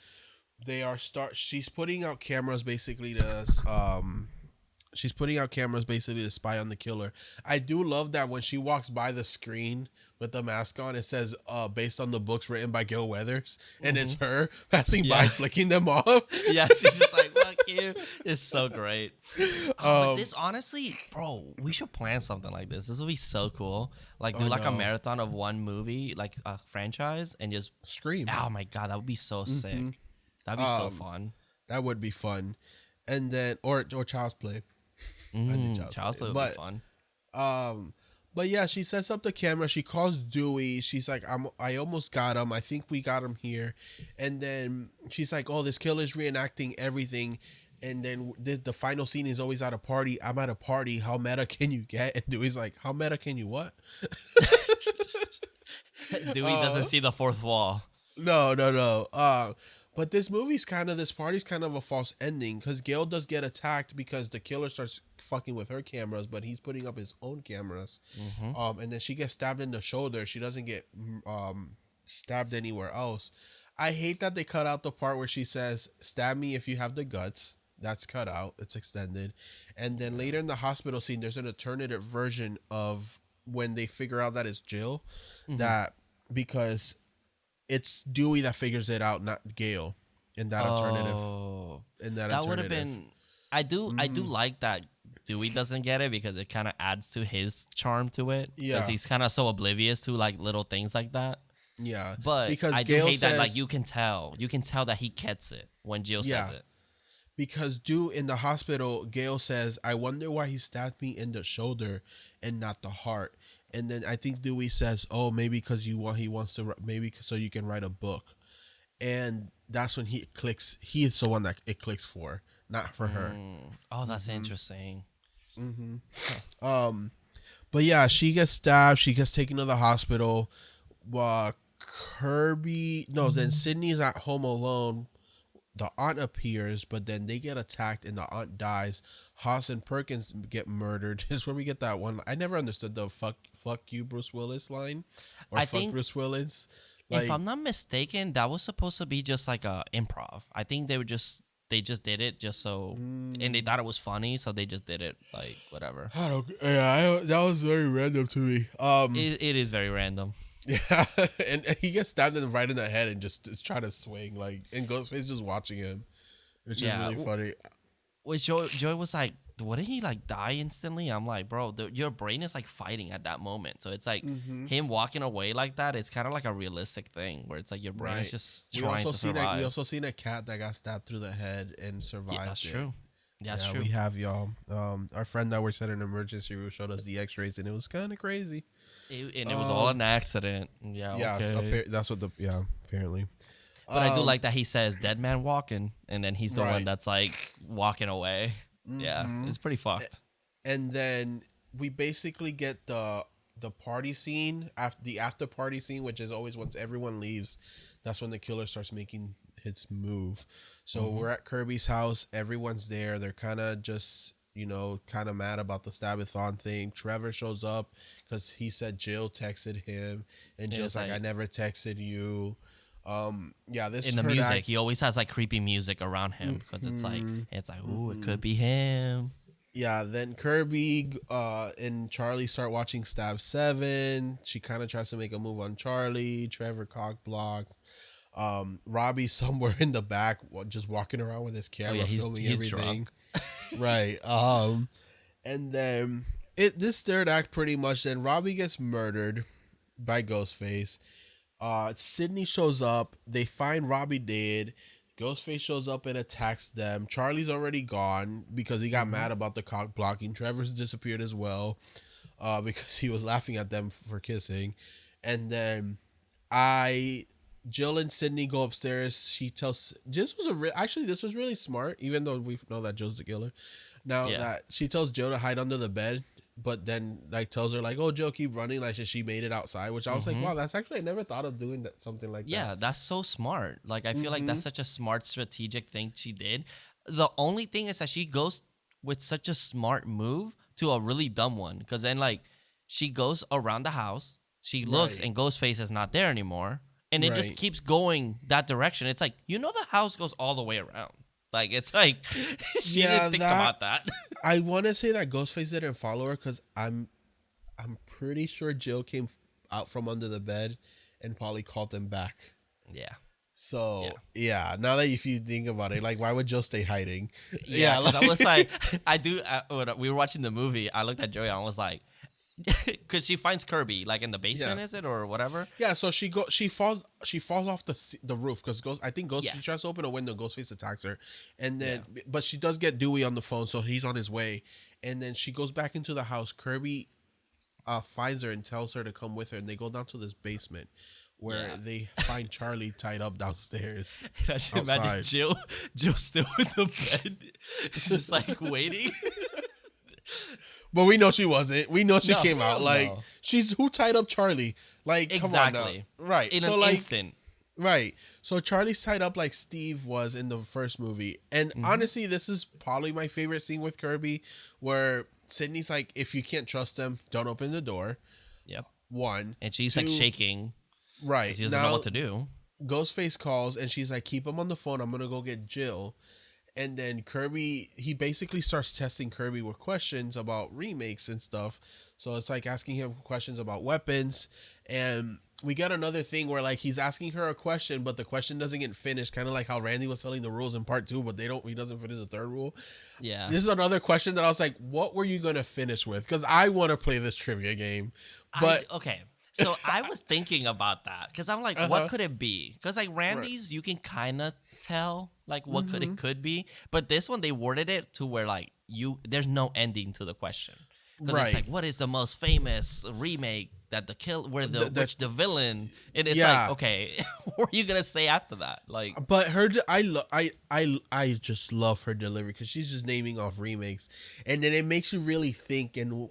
She's putting out cameras basically to she's putting out cameras basically to spy on the killer. I do love that when she walks by the screen with the mask on, it says based on the books written by Gil Weathers, and it's her passing by Yeah. flicking them off. Yeah, she's just like, fuck you. It's so great. Oh, but um this honestly, bro, we should plan something like this. This would be so cool. Like do I like a know. marathon of one movie, like a franchise, and just Scream. oh my god, that would be so sick. That'd be so fun. That would be fun. And then or Child's Play. I did Child's Play would be fun. Um, but yeah, she sets up the camera. She calls Dewey. She's like, I almost got him. I think we got him here." And then she's like, "Oh, this killer's reenacting everything." And then the final scene is always at a party. I'm at a party. How meta can you get? And Dewey's like, "How meta can you what?" Dewey doesn't see the fourth wall. No, no, no. But this party's kind of a false ending because Gail does get attacked because the killer starts fucking with her cameras, but he's putting up his own cameras. And then she gets stabbed in the shoulder. She doesn't get stabbed anywhere else. I hate that they cut out the part where she says, "Stab me if you have the guts." That's cut out. It's extended. And then later in the hospital scene, there's an alternative version of when they figure out that it's Jill, that because it's Dewey that figures it out, not Gail. In that alternative, Oh, in that that would have alternative, been. I do like that Dewey doesn't get it because it kind of adds to his charm to it. Yeah. Because he's kind of so oblivious to like little things like that. yeah, But because I do Gail hate says, that like you can tell that he gets it when Jill yeah, says it. because in the hospital, Gail says, "I wonder why he stabbed me in the shoulder and not the heart." And then I think Dewey says, "Oh, maybe because he wants to, maybe so you can write a book." And that's when he clicks. He is the one that it clicks for, not for her. Oh, that's interesting. But yeah, she gets stabbed. She gets taken to the hospital. Then Sydney's at home alone. The aunt appears, but then they get attacked and the aunt dies. Haas and Perkins get murdered. This is where we get that one. I never understood the fuck you Bruce Willis line, or I fuck think Bruce Willis. if I'm not mistaken, that was supposed to be just like a improv. I think they just did it just so, and they thought it was funny, so they just did it like whatever. I don't. Yeah, that was very random to me. It is very random. Yeah, and he gets stabbed right in the head and just is trying to swing and Ghostface just watching him, which is really funny. Which Joy was like, wouldn't he like die instantly? I'm like, bro, your brain is like fighting at that moment. So it's like him walking away like that. It's kind of like a realistic thing where it's like your brain is just trying to survive. We also seen a cat that got stabbed through the head and survived. Yeah, that's true. That's Yeah, true. we have y'all. Our friend that works at an emergency room showed us the X-rays, and it was kind of crazy. And it was all an accident. Yeah, Yeah, okay. that's what apparently. But I do like that he says "dead man walking," and then he's the one Right. that's like walking away. Yeah, it's pretty fucked. And then we basically get the party scene, the after party scene, which is always once everyone leaves. That's when the killer starts making its move. So we're at Kirby's house. Everyone's there. They're kind of just kind of mad about the Stabathon thing. Trevor shows up because he said Jill texted him, and Jill's like, I never texted you. Yeah, this in the music, he always has like creepy music around him because it's like ooh, it could be him. Yeah, then Kirby and Charlie start watching Stab 7. She kind of tries to make a move on Charlie. Trevor cock blocks. Robbie's somewhere in the back just walking around with his camera filming everything. Right. And then this third act pretty much, then Robbie gets murdered by Ghostface. Sydney shows up. They find Robbie dead. Ghostface shows up and attacks them. Charlie's already gone because he got mad about the cock blocking. Trevor's disappeared as well because he was laughing at them for kissing. And then Jill and Sydney go upstairs. She tells this was really smart, even though we know that Jill's the killer. Now that she tells Jill to hide under the bed, but then like tells her like, "Oh, Jill, keep running." Like she made it outside, which I was like, "Wow, that's actually I never thought of doing something like that." Yeah, that's so smart. Like I feel like that's such a smart strategic thing she did. The only thing is that she goes with such a smart move to a really dumb one, because then like she goes around the house, she looks, and Ghostface is not there anymore. And it just keeps going that direction. It's like, the house goes all the way around. Like, it's like, she didn't think about that. I want to say that Ghostface didn't follow her because I'm pretty sure Jill came out from under the bed and probably called them back. Yeah. So, yeah, now that if you think about it, like, why would Jill stay hiding? Yeah, because I was like, when we were watching the movie, I looked at Joey and I was like, because she finds Kirby like in the basement, is it, or whatever? Yeah, so she falls off the roof because she tries to open a window. Ghostface attacks her, and then but she does get Dewey on the phone, so he's on his way. And then she goes back into the house. Kirby finds her and tells her to come with her, and they go down to this basement where they find Charlie tied up downstairs. I just imagine Jill still in the bed, just like waiting. But we know she wasn't. We know she came out. Like, she's who tied up Charlie? Like, come on now. Right. In an instant. Right. So Charlie's tied up like Steve was in the first movie. And honestly, this is probably my favorite scene with Kirby, where Sydney's like, if you can't trust him, don't open the door. Yep. One. And she's like shaking. Right. She doesn't know what to do. Ghostface calls and she's like, keep him on the phone. I'm going to go get Jill. And then Kirby, he basically starts testing Kirby with questions about remakes and stuff. So it's like asking him questions about weapons. And we get another thing where like he's asking her a question, but the question doesn't get finished. Kind of like how Randy was telling the rules in part 2, but he doesn't finish the third rule. Yeah. This is another question that I was like, what were you going to finish with? Because I want to play this trivia game. But okay. So I was thinking about that because I'm like, what could it be? Because like Randy's, you can kind of tell like what could be, but this one they worded it to where like there's no ending to the question. Because it's like, what is the most famous remake that the villain? And it's like, okay, what are you gonna say after that? Like, but I just love her delivery because she's just naming off remakes, and then it makes you really think and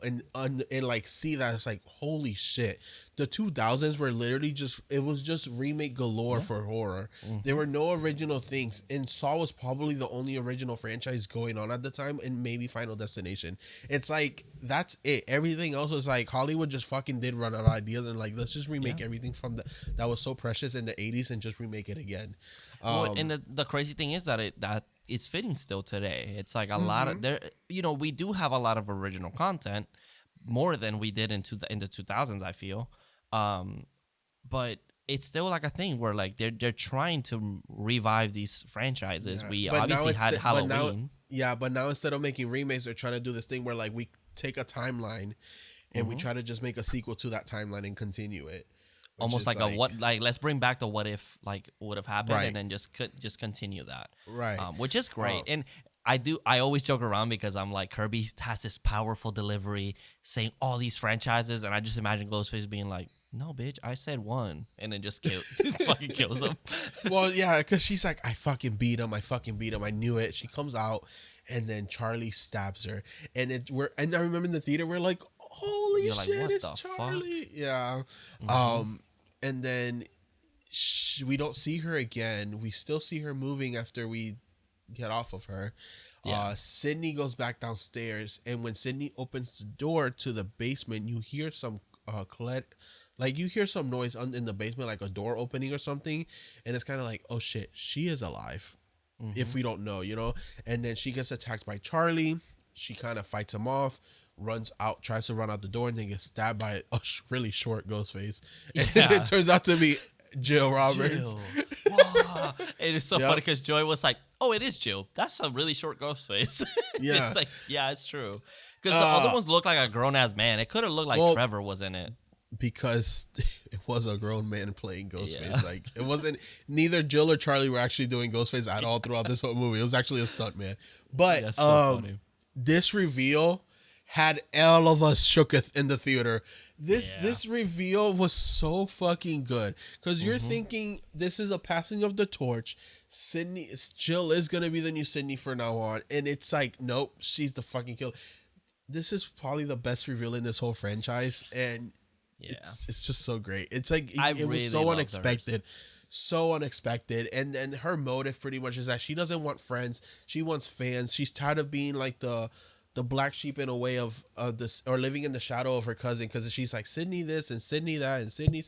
like see that it's like, holy shit, the 2000s were literally just remake galore for horror. There were no original things, and Saw was probably the only original franchise going on at the time, and maybe Final Destination. It's like that's it. Everything else was like Hollywood just fucking did run out of ideas, and like let's just remake everything from that was so precious in the 80s and just remake it again. And the crazy thing is that it's fitting still today. It's like a lot of we do have a lot of original content, more than we did in the 2000s, I feel. But it's still like a thing where like they're trying to revive these franchises. We obviously had Halloween. But now instead of making remakes, they're trying to do this thing where like we take a timeline and we try to just make a sequel to that timeline and continue it. Almost like a what, like let's bring back the what if, like would have happened, and then just continue that, right? Which is great. And I always joke around because I'm like, Kirby has this powerful delivery saying all these franchises, and I just imagine Ghostface being like, "No, bitch, I said one," and then just fucking kills him. Well, yeah, because she's like, I fucking beat him. I knew it. She comes out, and then Charlie stabs her, and I remember in the theater we're like, holy shit, like, it's Charlie. Fuck? Yeah. And then we don't see her again. We still see her moving after we get off of her. Yeah. Sydney goes back downstairs, and when Sydney opens the door to the basement, you hear some like you hear some noise in the basement, like a door opening or something, and it's kind of like, oh shit, she is alive. If we don't know, and then she gets attacked by Charlie. She kind of fights him off, runs out, tries to run out the door, and then gets stabbed by a really short Ghostface. And it turns out to be Jill Roberts. Jill. Wow. It is so funny because Joy was like, oh, it is Jill. That's a really short Ghostface. Yeah. It's like, yeah, it's true. Because the other ones look like a grown-ass man. It could have looked like Trevor was in it. Because it was a grown man playing Ghostface. Like, it wasn't, neither Jill or Charlie were actually doing Ghostface at all throughout this whole movie. It was actually a stunt man. But That's so funny. This reveal had all of us shooketh in the theater. This reveal was so fucking good. Because you're thinking this is a passing of the torch. Jill is going to be the new Sydney for now on. And it's like, nope, she's the fucking killer. This is probably the best reveal in this whole franchise. And it's just so great. It's like it was so unexpected. So unexpected. And then her motive pretty much is that she doesn't want friends. She wants fans. She's tired of being like the black sheep in a way of this, or living in the shadow of her cousin, because she's like Sydney this and Sydney that and Sydney.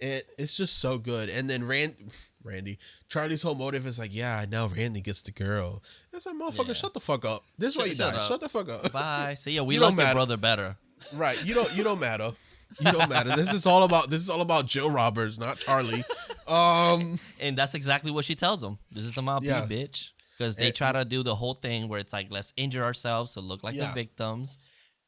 And it's just so good. And then Randy, Charlie's whole motive is like, yeah, now Randy gets the girl. It's like, motherfucker, shut the fuck up. This is why you died. Shut the fuck up. Bye. See ya. We love your brother better. Right. You don't matter. You don't matter. This is all about Jill Roberts, not Charlie. And that's exactly what she tells him. This is the mom bitch. Because they try to do the whole thing where it's like, let's injure ourselves to look like the victims.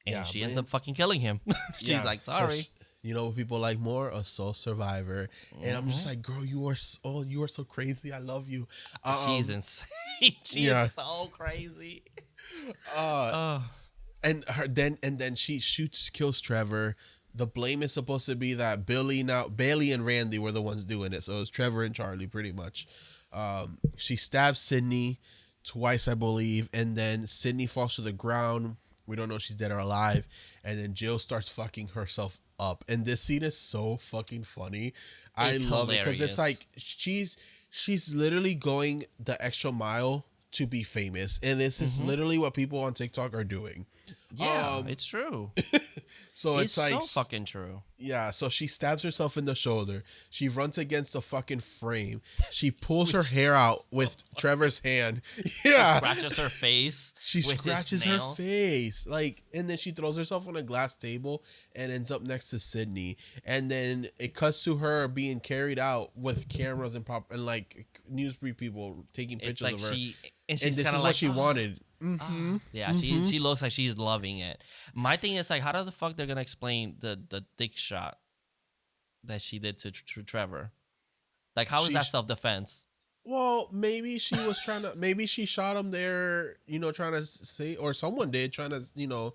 And she ends up fucking killing him. She's like, sorry. You know what people like more? A soul survivor. And I'm just like, girl, you are so crazy. I love you. She's insane. She is so crazy. And then she kills Trevor. The blame is supposed to be that Bailey and Randy were the ones doing it. So it was Trevor and Charlie pretty much. She stabs Sydney twice, I believe, and then Sydney falls to the ground. We don't know if she's dead or alive. And then Jill starts fucking herself up. And this scene is so fucking funny. I love it because it's like she's literally going the extra mile to be famous, and this is literally what people on TikTok are doing. Yeah, it's true. So it's like so fucking true. Yeah, so she stabs herself in the shoulder. She runs against the fucking frame. She pulls her hair out with Trevor's hand. Yeah, she scratches her face. She scratches her face, and then she throws herself on a glass table and ends up next to Sydney. And then it cuts to her being carried out with cameras and newspaper people taking pictures of her. And this is what she wanted. Mm-hmm. Yeah, she looks like she's loving it. My thing is like, how the fuck they're gonna explain the dick shot that she did to Trevor? Like, how is that self-defense? Well, maybe she was maybe she shot him there, trying to say, or someone did trying to,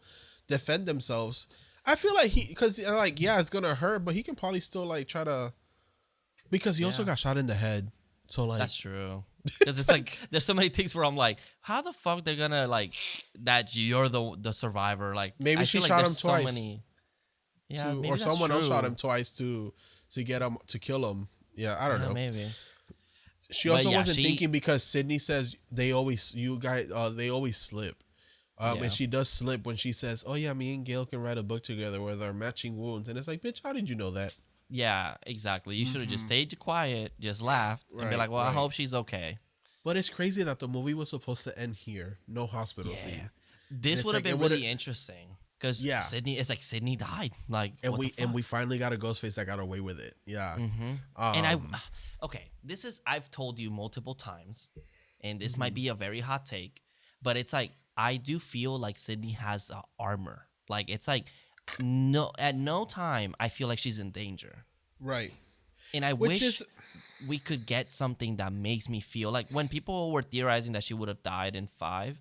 defend themselves. I feel like because it's gonna hurt, but he can probably still try to, because he also got shot in the head. So that's true. Because it's like there's so many things where I'm like, how the fuck they're gonna that you're the survivor? Like, maybe she shot him twice. Or someone else shot him twice to get him to kill him. Yeah, I don't know. Maybe. She also wasn't thinking, because Sydney says they always slip. And she does slip when she says, "Oh yeah, me and Gail can write a book together with our matching wounds." And it's like, bitch, how did you know that? Yeah, exactly. You should have just stayed quiet, just laughed, and be like, well, I hope she's okay. But it's crazy that the movie was supposed to end here. No hospital scene. This would have been really interesting. Because Sydney died. And we finally got a Ghostface that got away with it. Yeah. And I've told you multiple times, and this might be a very hot take, but it's like, I do feel like Sydney has armor. Like, it's like, at no time I feel like she's in danger. Right. And I wish we could get something that makes me feel like, when people were theorizing that she would have died in 5.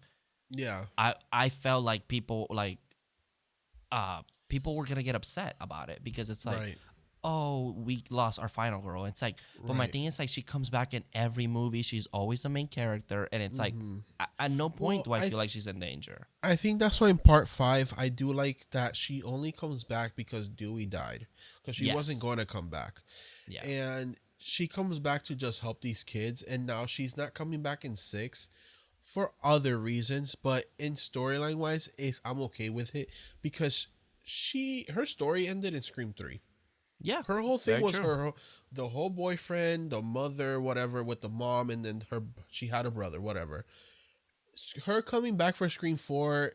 Yeah. I felt like people were gonna get upset about it, because it's like, oh, we lost our final girl. It's like, but my thing is like, she comes back in every movie. She's always the main character, and it's like, at no point do I feel like she's in danger. I think that's why in part 5, I do like that she only comes back because Dewey died, because she wasn't going to come back. Yeah. And she comes back to just help these kids, and now she's not coming back in 6 for other reasons, but in storyline wise, I'm okay with it because her story ended in Scream 3. Yeah, Her whole thing very was true. the whole boyfriend, the mother, whatever, with the mom, and then she had a brother, whatever. Her coming back for Scream 4,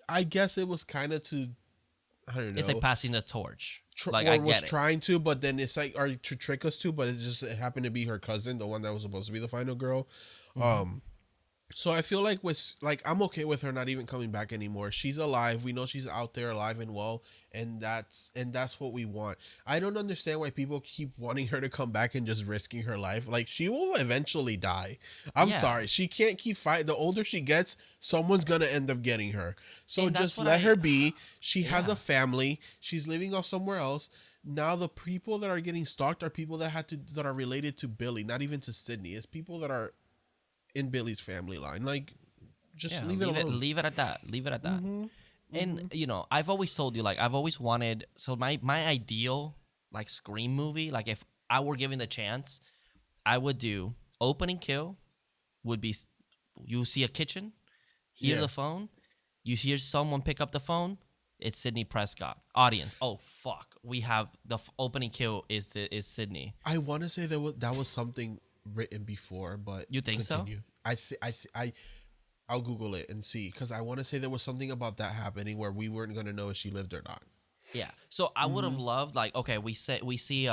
I guess it was kind of to, I don't It's like know, passing the torch. Like I or was get it. trying to, but then it's like, or to trick us to, but it happened to be her cousin, the one that was supposed to be the final girl. Mm-hmm. Um, So I feel I'm okay with her not even coming back anymore. She's alive. We know she's out there alive and well, and that's what we want. I don't understand why people keep wanting her to come back and just risking her life. Like, she will eventually die. I'm Yeah, sorry. She can't keep fighting. The older she gets, someone's gonna end up getting her. So and that's just what let I. her be. She has Yeah, a family. She's living off somewhere else. Now the people that are getting stalked are people that are related to Billy, not even to Sydney. It's people that are in Billy's family line. Like, just yeah. leave it alone. Leave it at that. Leave it at that. Mm-hmm. And Mm-hmm. I've always told you, like, I've always wanted. So my ideal like Scream movie, like if I were given the chance, I would do opening kill. Would be you see a kitchen, hear Yeah. the phone, you hear someone pick up the phone. It's Sydney Prescott. Audience, oh fuck, we have the opening kill is Sydney. I want to say that was something written before, but You think so? continue. I'll Google it and see, because I want to say there was something about that happening where we weren't gonna know if she lived or not. Yeah. So I would have Mm-hmm. loved, like, okay, we see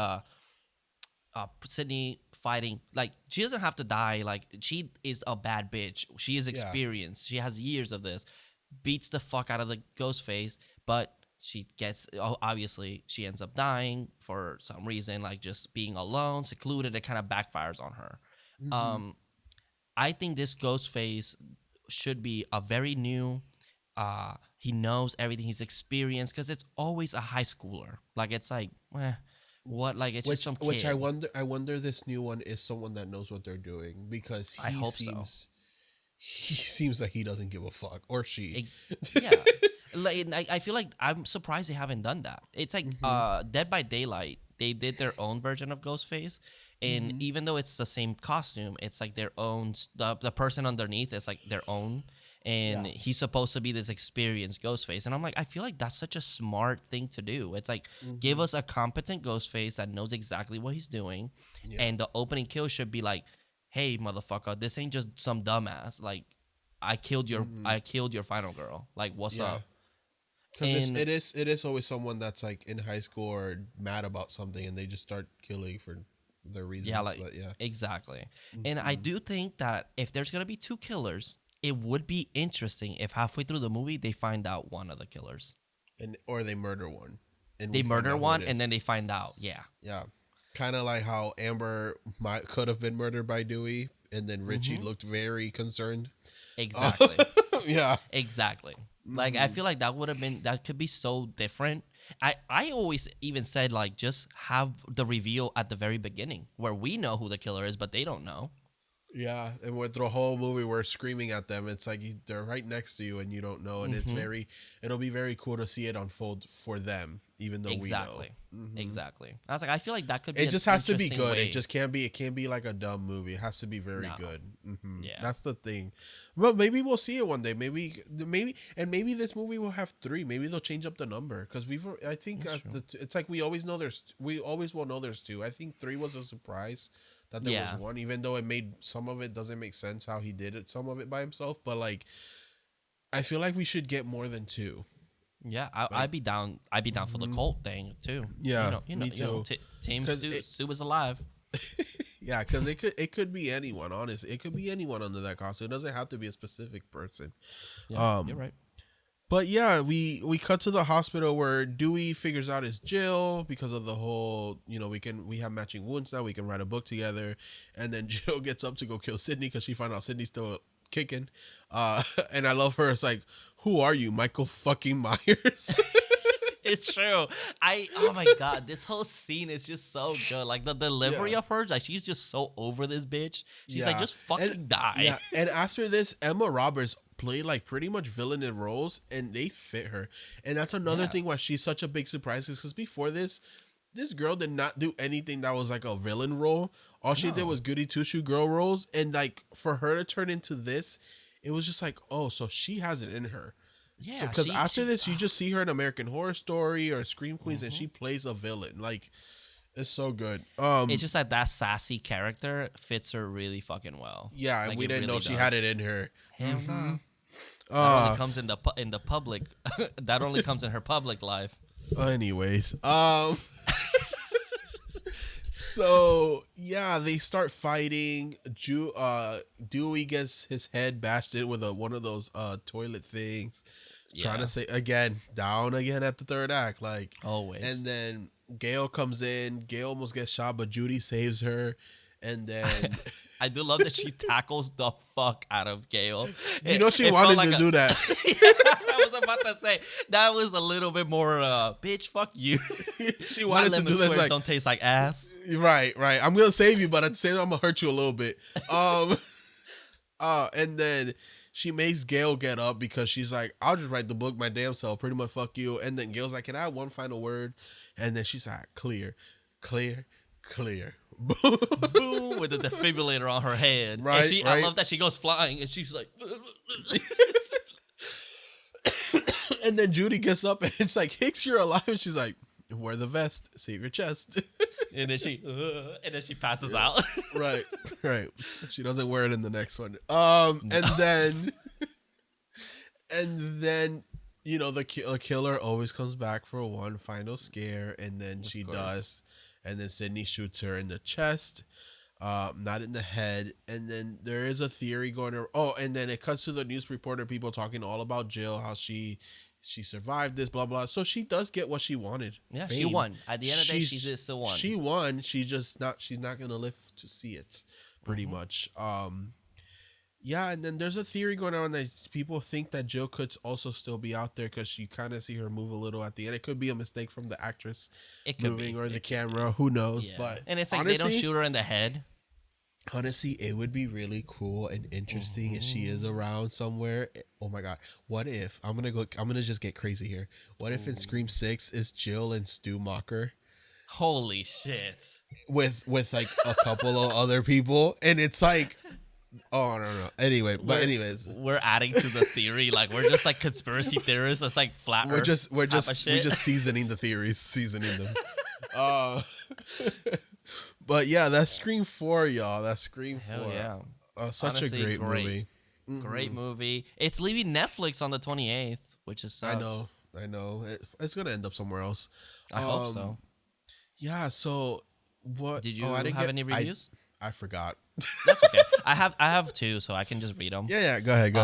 Sydney fighting. Like, she doesn't have to die. Like, she is a bad bitch. She is Yeah. experienced. She has years of this. Beats the fuck out of the ghost face, but she gets, obviously she ends up dying for some reason, like just being alone, secluded. It kind of backfires on her. Mm-hmm. Um, I think this ghost face should be a very new. He knows everything. He's experienced because it's always a high schooler. Like, it's like, what? Like, it's just some Which kid. I wonder this new one is someone that knows what they're doing, because I hope so. he seems like he doesn't give a fuck, or she. Yeah. Like, I feel like I'm surprised they haven't done that. It's like Mm-hmm. Dead by Daylight. They did their own version of Ghostface, and Mm-hmm. even though it's the same costume, it's like their own. The person underneath is like their own, and Yeah. he's supposed to be this experienced Ghostface. And I'm like, I feel like that's such a smart thing to do. It's like, give Mm-hmm. us a competent Ghostface that knows exactly what he's doing, Yeah. and the opening kill should be like, hey motherfucker, this ain't just some dumbass. Like, Mm-hmm. I killed your final girl. Like, what's Yeah. up? Because And it is always someone that's like in high school or mad about something, and they just start killing for their reasons. yeah, like, But yeah. exactly. And I Mm-hmm. do think that if there's gonna be two killers, it would be interesting if halfway through the movie they find out one of the killers. And or they murder one, and They we find murder out who one it and is. then they find out. Yeah. Yeah, kind of like how Amber could have been murdered by Dewey, and then Richie Mhm. looked very concerned. Exactly. Yeah. Exactly. Like, I feel like that could be so different. I always even said, like, just have the reveal at the very beginning where we know who the killer is, but they don't know. Yeah, and with the whole movie, we're screaming at them. It's like they're right next to you, and you don't know. And Mhm. it'll be very cool to see it unfold for them, even though Exactly. we know. Mhm. Exactly. I was like, I feel like that could be It an just has to be interesting good. way. It just can't be. It can't be like a dumb movie. It has to be very No. good. Yeah. That's the thing. Well, maybe we'll see it one day. Maybe this movie will have 3. Maybe they'll change up the number, because I think That's true. it's like we always know we always will know there's 2. I think 3 was a surprise that there was Yeah. 1, even though some of it doesn't make sense how he did it, some of it by himself. But like, I feel like we should get more than 2. Yeah, Like, I'd be down. I'd be down for the cult thing too. yeah, me You know, too. Team 'Cause Stu was alive. Yeah, because it could be anyone. Honestly, it could be anyone under that costume. It doesn't have to be a specific person. Yeah, you're right. But yeah, we cut to the hospital where Dewey figures out his Jill because of the whole, we have matching wounds now. We can write a book together, and then Jill gets up to go kill Sydney because she found out Sydney's still kicking. And I love her. It's like, who are you, Michael fucking Myers? It's true. Oh my god, this whole scene is just so good. Like, the delivery Yeah. of her, like, she's just so over this bitch. She's like, Yeah. just fucking And- die. Yeah, and after this, Emma Roberts played like pretty much villainous roles, and they fit her. And that's another Yeah. thing why she's such a big surprise, is because before this this girl did not do anything that was like a villain role. All she did No. was goody two shoe girl roles, and like for her to turn into this, it was just like, oh, so she has it in her. Yeah, So because after this, you just see her in American Horror Story or Scream Queens, and she plays a villain. Like, it's so good. It's just like that sassy character fits her really fucking well. Yeah, and Like, we it didn't know really she does. had it in her. Hell no. That only comes in the public. That only comes in her public life. Anyways, so yeah, they start fighting. Dewey gets his head bashed in with one of those toilet things. Trying to say again, down again at the third act, like Always. And then Gail comes in. Gail almost gets shot, but Judy saves her. And then I do love that she tackles the fuck out of Gail. She wanted to do that. I was about to say that was a little bit more, bitch. Fuck you. She wanted to do that. Like, don't taste like ass. Right. I'm gonna save you, but at the same time, I'm gonna hurt you a little bit. And then she makes Gail get up because she's like, I'll just write the book my damn self. Pretty much, fuck you. And then Gail's like, can I have one final word? And then she's like, clear. Boom, with the defibrillator on her head. Right, and I love that she goes flying and she's like, and then Judy gets up and it's like, Hicks, you're alive. And she's like, wear the vest, save your chest. and then she passes out. Right. She doesn't wear it in the next one. And then the killer always comes back for one final scare, and then she does. And then Sydney shoots her in the chest, not in the head. And then there is a theory going around. Oh, and then it cuts to the news reporter, people talking all about Jill, how she survived this, blah, blah. So she does get what she wanted. Yeah, Fame. she won. At the end of the day, she still won. She won. She's not going to live to see it, pretty much. Yeah, and then there's a theory going on that people think that Jill could also still be out there because you kind of see her move a little at the end. It could be a mistake from the actress moving or the camera. Who knows? Yeah. But and it's like honestly, they don't shoot her in the head. Honestly, it would be really cool and interesting if she is around somewhere. Oh my god! What if I'm gonna just get crazy here? What if in Scream 6 is Jill and Stu Macher? Holy shit! With like a couple of other people, and it's like. Oh no! Anyways, we're adding to the theory. Like we're just like conspiracy theorists. It's like flat. We're just seasoning the theories, seasoning them. But yeah, that's Scream 4, y'all. That's Scream 4. Hell yeah! Such honestly, a great movie. Mm-hmm. Great movie. It's leaving Netflix on the 28th, which is sucks. I know. It's gonna end up somewhere else. I hope so. Yeah. So what? Did you have any reviews? I forgot. That's okay. I have two, so I can just read them. Yeah. Go ahead.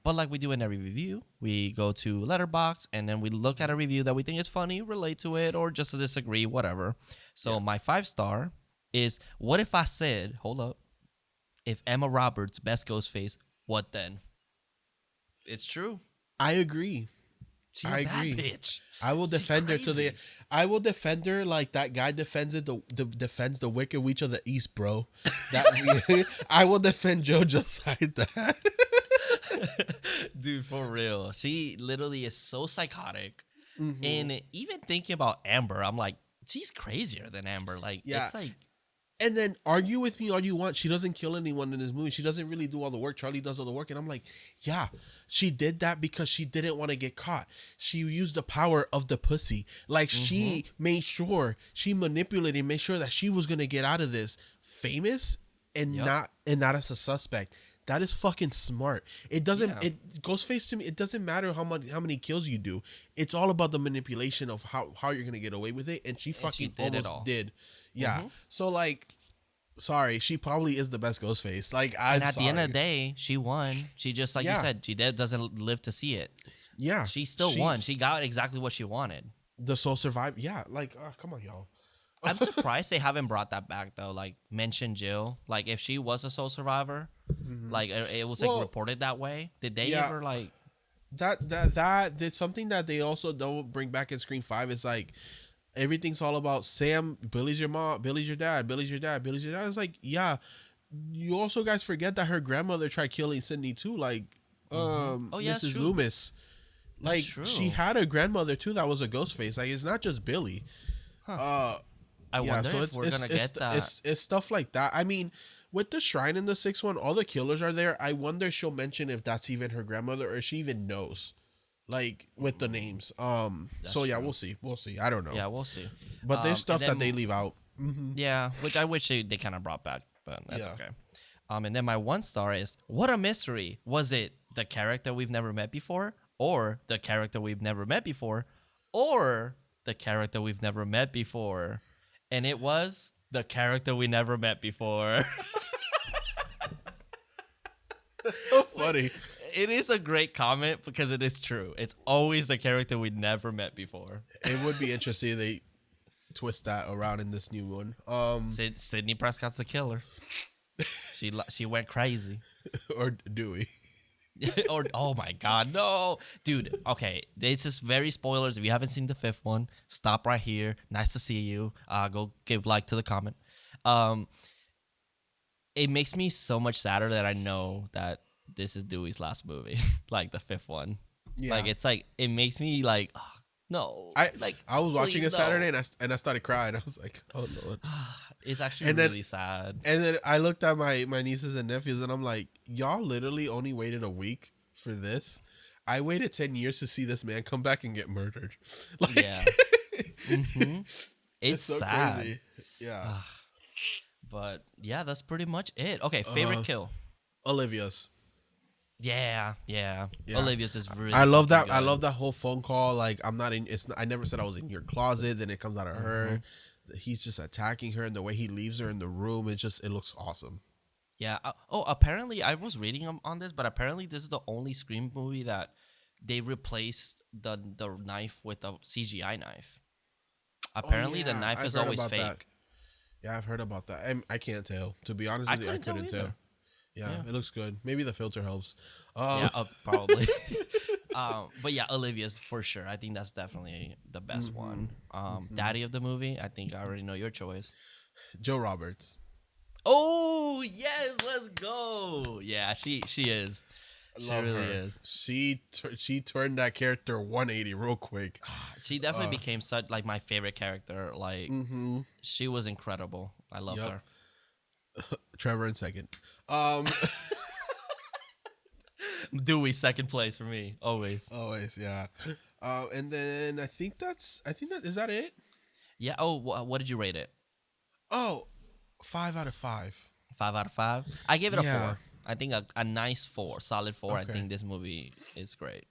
But like we do in every review, we go to Letterboxd and then we look at a review that we think is funny, relate to it, or just disagree, whatever. So my 5-star is, what if I said, hold up, if Emma Roberts best Ghostface, what then? It's true. I agree. She's a bad bitch. I will defend her I will defend her like that guy defends it. Defends the Wicked Witch of the East, bro. I will defend Joe just like that. Dude, for real. She literally is so psychotic. Mm-hmm. And even thinking about Amber, I'm like, she's crazier than Amber. Like, it's like. And then argue with me all you want. She doesn't kill anyone in this movie. She doesn't really do all the work. Charlie does all the work. And I'm like, yeah, she did that because she didn't want to get caught. She used the power of the pussy. Like she made sure, she manipulated, made sure that she was going to get out of this famous and not as a suspect. That is fucking smart. It doesn't, Ghostface to me, it doesn't matter how many kills you do. It's all about the manipulation of how you're going to get away with it. And she fucking almost did. Yeah. So like, sorry, she probably is the best Ghostface. Like, and at the end of the day, she won. She just, like you said, she doesn't live to see it. Yeah. She still won. She got exactly what she wanted. The soul survived. Yeah. Like, come on, y'all. I'm surprised they haven't brought that back though. Like, mention Jill. Like, if she was a soul survivor, like it was like reported that way. Did they ever like that's something that they also don't bring back in Scream 5? It's like everything's all about Sam. Billy's your mom. Billy's your dad. Billy's your dad. Billy's your dad. It's like, yeah. You also guys forget that her grandmother tried killing Sydney too. Like, Mrs. Loomis. Like, she had a grandmother too that was a ghost face. Like, it's not just Billy. I wonder so if we're gonna get that. It's stuff like that. I mean, with the shrine in the sixth one, all the killers are there. I wonder she'll mention if that's even her grandmother or she even knows, like with the names. So yeah, true. we'll see. I don't know. Yeah, we'll see. But there's stuff and then- that they leave out. Yeah, which I wish they kind of brought back, but that's Yeah. okay. And then my 1 star is, what a mystery. Was it the character we've never met before, or the character we've never met before, or the character we've never met before? And it was the character we never met before. That's so funny. It is a great comment because it is true. It's always the character we never met before. It would be interesting if they twist that around in this new one. Sydney Prescott's the killer. She went crazy. Or Dewey. Or oh my god, no, dude. Okay, this is very spoilers. If you haven't seen the 5th one, stop right here. Nice to see you. Go give like to the comment. It makes me so much sadder that I know that this is Dewey's last movie, like the 5th one. Yeah. Like it's like it makes me like no. I was watching it please, no. Saturday and I started crying. I was like, oh Lord. It's actually And then- really sad. And then I looked at my nieces and nephews and I'm like, y'all literally only waited a week for this. I waited 10 years to see this man come back and get murdered. Like, Yeah. It's so sad. crazy. Yeah. But yeah, that's pretty much it. Okay, favorite kill. Olivia's. Yeah. Yeah. Olivia's is really. I love that. fucking I good. love that whole phone call. Like I'm not in. I never said I was in your closet. Then it comes out of her. He's just attacking her, and the way he leaves her in the room, it looks awesome. Yeah. Apparently, I was reading on this, but apparently, this is the only Scream movie that they replaced the knife with a CGI knife. Apparently, the knife I've is heard always about fake. that. Yeah, I've heard about that. I can't tell. To be honest I with you, I couldn't tell. either. Yeah, Yeah. It looks good. Maybe the filter helps. Yeah, probably. But yeah, Olivia's for sure. I think that's definitely the best one. Daddy of the movie. I think I already know your choice. Joe Roberts. Oh yes, let's go. Yeah, she is. She Love really her. is. She turned that character 180 real quick. She definitely became such like my favorite character. Like she was incredible. I loved Yep. her. Trevor in second. Dewey second place for me always. Always, yeah. And then I think that is that it? Yeah. Oh, what did you rate it? Oh, 5 out of 5. 5 out of 5. I gave it a Yeah. 4. I think a nice 4, solid 4. I Okay. think this movie is great.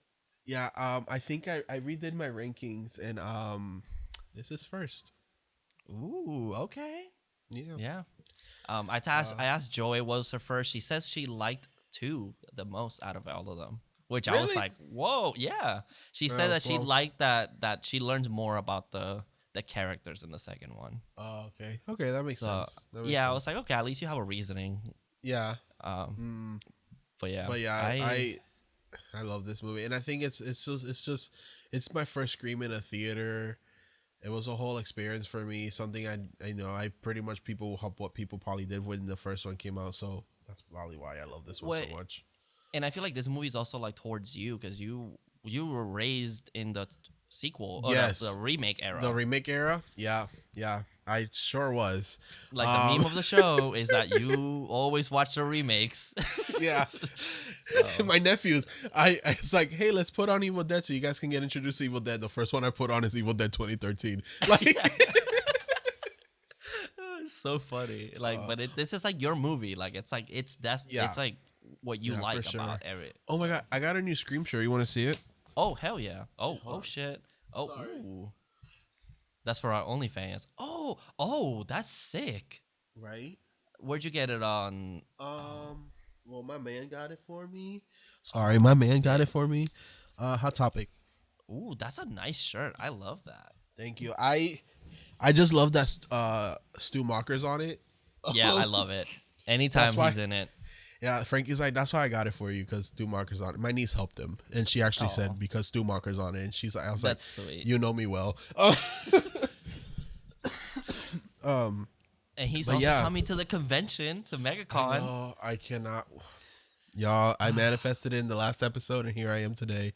Yeah. I think I redid my rankings and this is first. Ooh, okay. Yeah. Yeah. I asked Joey what was her first. She says she liked 2 the most out of all of them, which I was Really? like, whoa, yeah. She said that she well. liked that she learned more about the characters in the second one. Oh, okay. Okay, that makes So sense. That makes yeah, I sense. was like, okay, at least you have a reasoning. Yeah. But yeah, But yeah, I love this movie, and I think it's my first Scream in a theater. It was a whole experience for me. Something I know I pretty much what people probably did when the first one came out. So that's probably why I love this one so much. and I feel like this movie is also like towards you because you were raised in the sequel, or Yes. the remake era. The remake era, yeah, I sure was. Like the meme of the show is that you always watch the remakes. Yeah. My nephews, it's like, hey, let's put on Evil Dead so you guys can get introduced to Evil Dead. The first one I put on is Evil Dead 2013. Like, It's so funny. Like, but this is like your movie. Like, it's like it's like what you Yeah, like for sure. about every. oh my god, I got a new Scream shirt. You want to see it? Oh hell yeah! Oh shit! Oh, ooh. That's for our OnlyFans. Oh, that's sick. Right. Where'd you get it on? Well, my man got it for me. Sorry, my man got it for me. Hot Topic. Ooh, that's a nice shirt. I love that. Thank you. I just love that Stu Macher's on it. Yeah, I love it. Anytime That's why- he's in it. Yeah, Frankie's like, that's why I got it for you, because Stu Macher's on it. My niece helped him, and she actually said because Stu Macher's on it, and she's like, I was That's like, sweet. you know me well. And he's but also yeah. coming to the convention, to MegaCon. Oh, I cannot. Y'all, I manifested it in the last episode, and here I am today.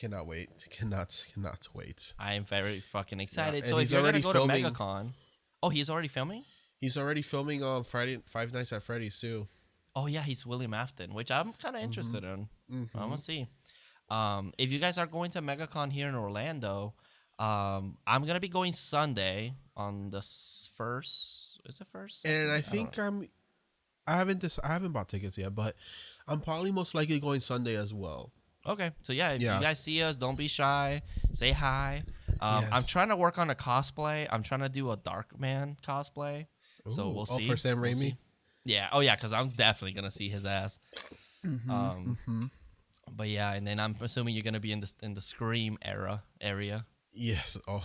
Cannot wait. Cannot wait. I am very fucking excited. Yeah, So and if he's you're gonna already go filming. to MegaCon, oh, he's already filming. He's already filming on Friday, Five Nights at Freddy's too. Oh yeah, he's William Afton, which I'm kind of interested in. I'm gonna see. If you guys are going to MegaCon here in Orlando, I'm gonna be going Sunday on the first. Is it first? And I don't think know. I haven't bought tickets yet, but I'm probably most likely going Sunday as well. Okay, so yeah, if Yeah. you guys see us, don't be shy. Say hi. I'm Yes. trying to work on a cosplay. I'm trying to do a Darkman cosplay. So Ooh. we'll Oh, see. for Sam We'll Raimi? see. Yeah. Oh yeah, because I'm definitely gonna see his ass. But yeah, and then I'm assuming you're gonna be in the Scream area. Yes. Oh,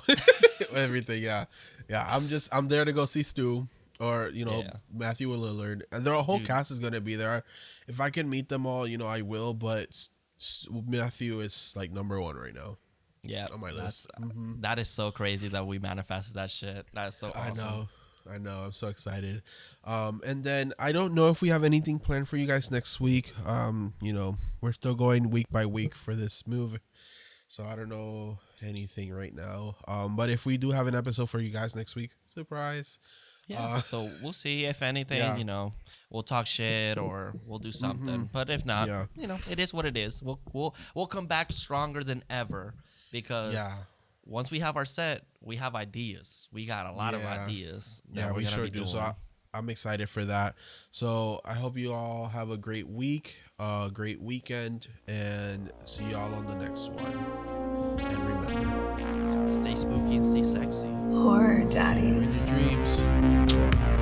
everything. Yeah. Yeah. I'm there to go see Stu or Yeah. Matthew Lillard, and their whole Dude. cast is gonna be there. If I can meet them all, I will. But Matthew is like number one right now Yeah, on my list. that is so crazy that we manifested that shit. That's so awesome. I know. I'm so excited. And then I don't know if we have anything planned for you guys next week. We're still going week by week for this move. So I don't know anything right now. But if we do have an episode for you guys next week, surprise. Yeah. So we'll see if anything, Yeah. we'll talk shit or we'll do something. But if not, Yeah. it is what it is. We'll come back stronger than ever because Yeah. once we have our set, we have ideas. We got a lot of Yeah. ideas that Yeah, we're we gonna sure be do. doing. So I'm excited for that. So I hope you all have a great week, a great weekend, and see y'all on the next one. And remember, Stay spooky and stay sexy. Horror see you in Daddies. your dreams.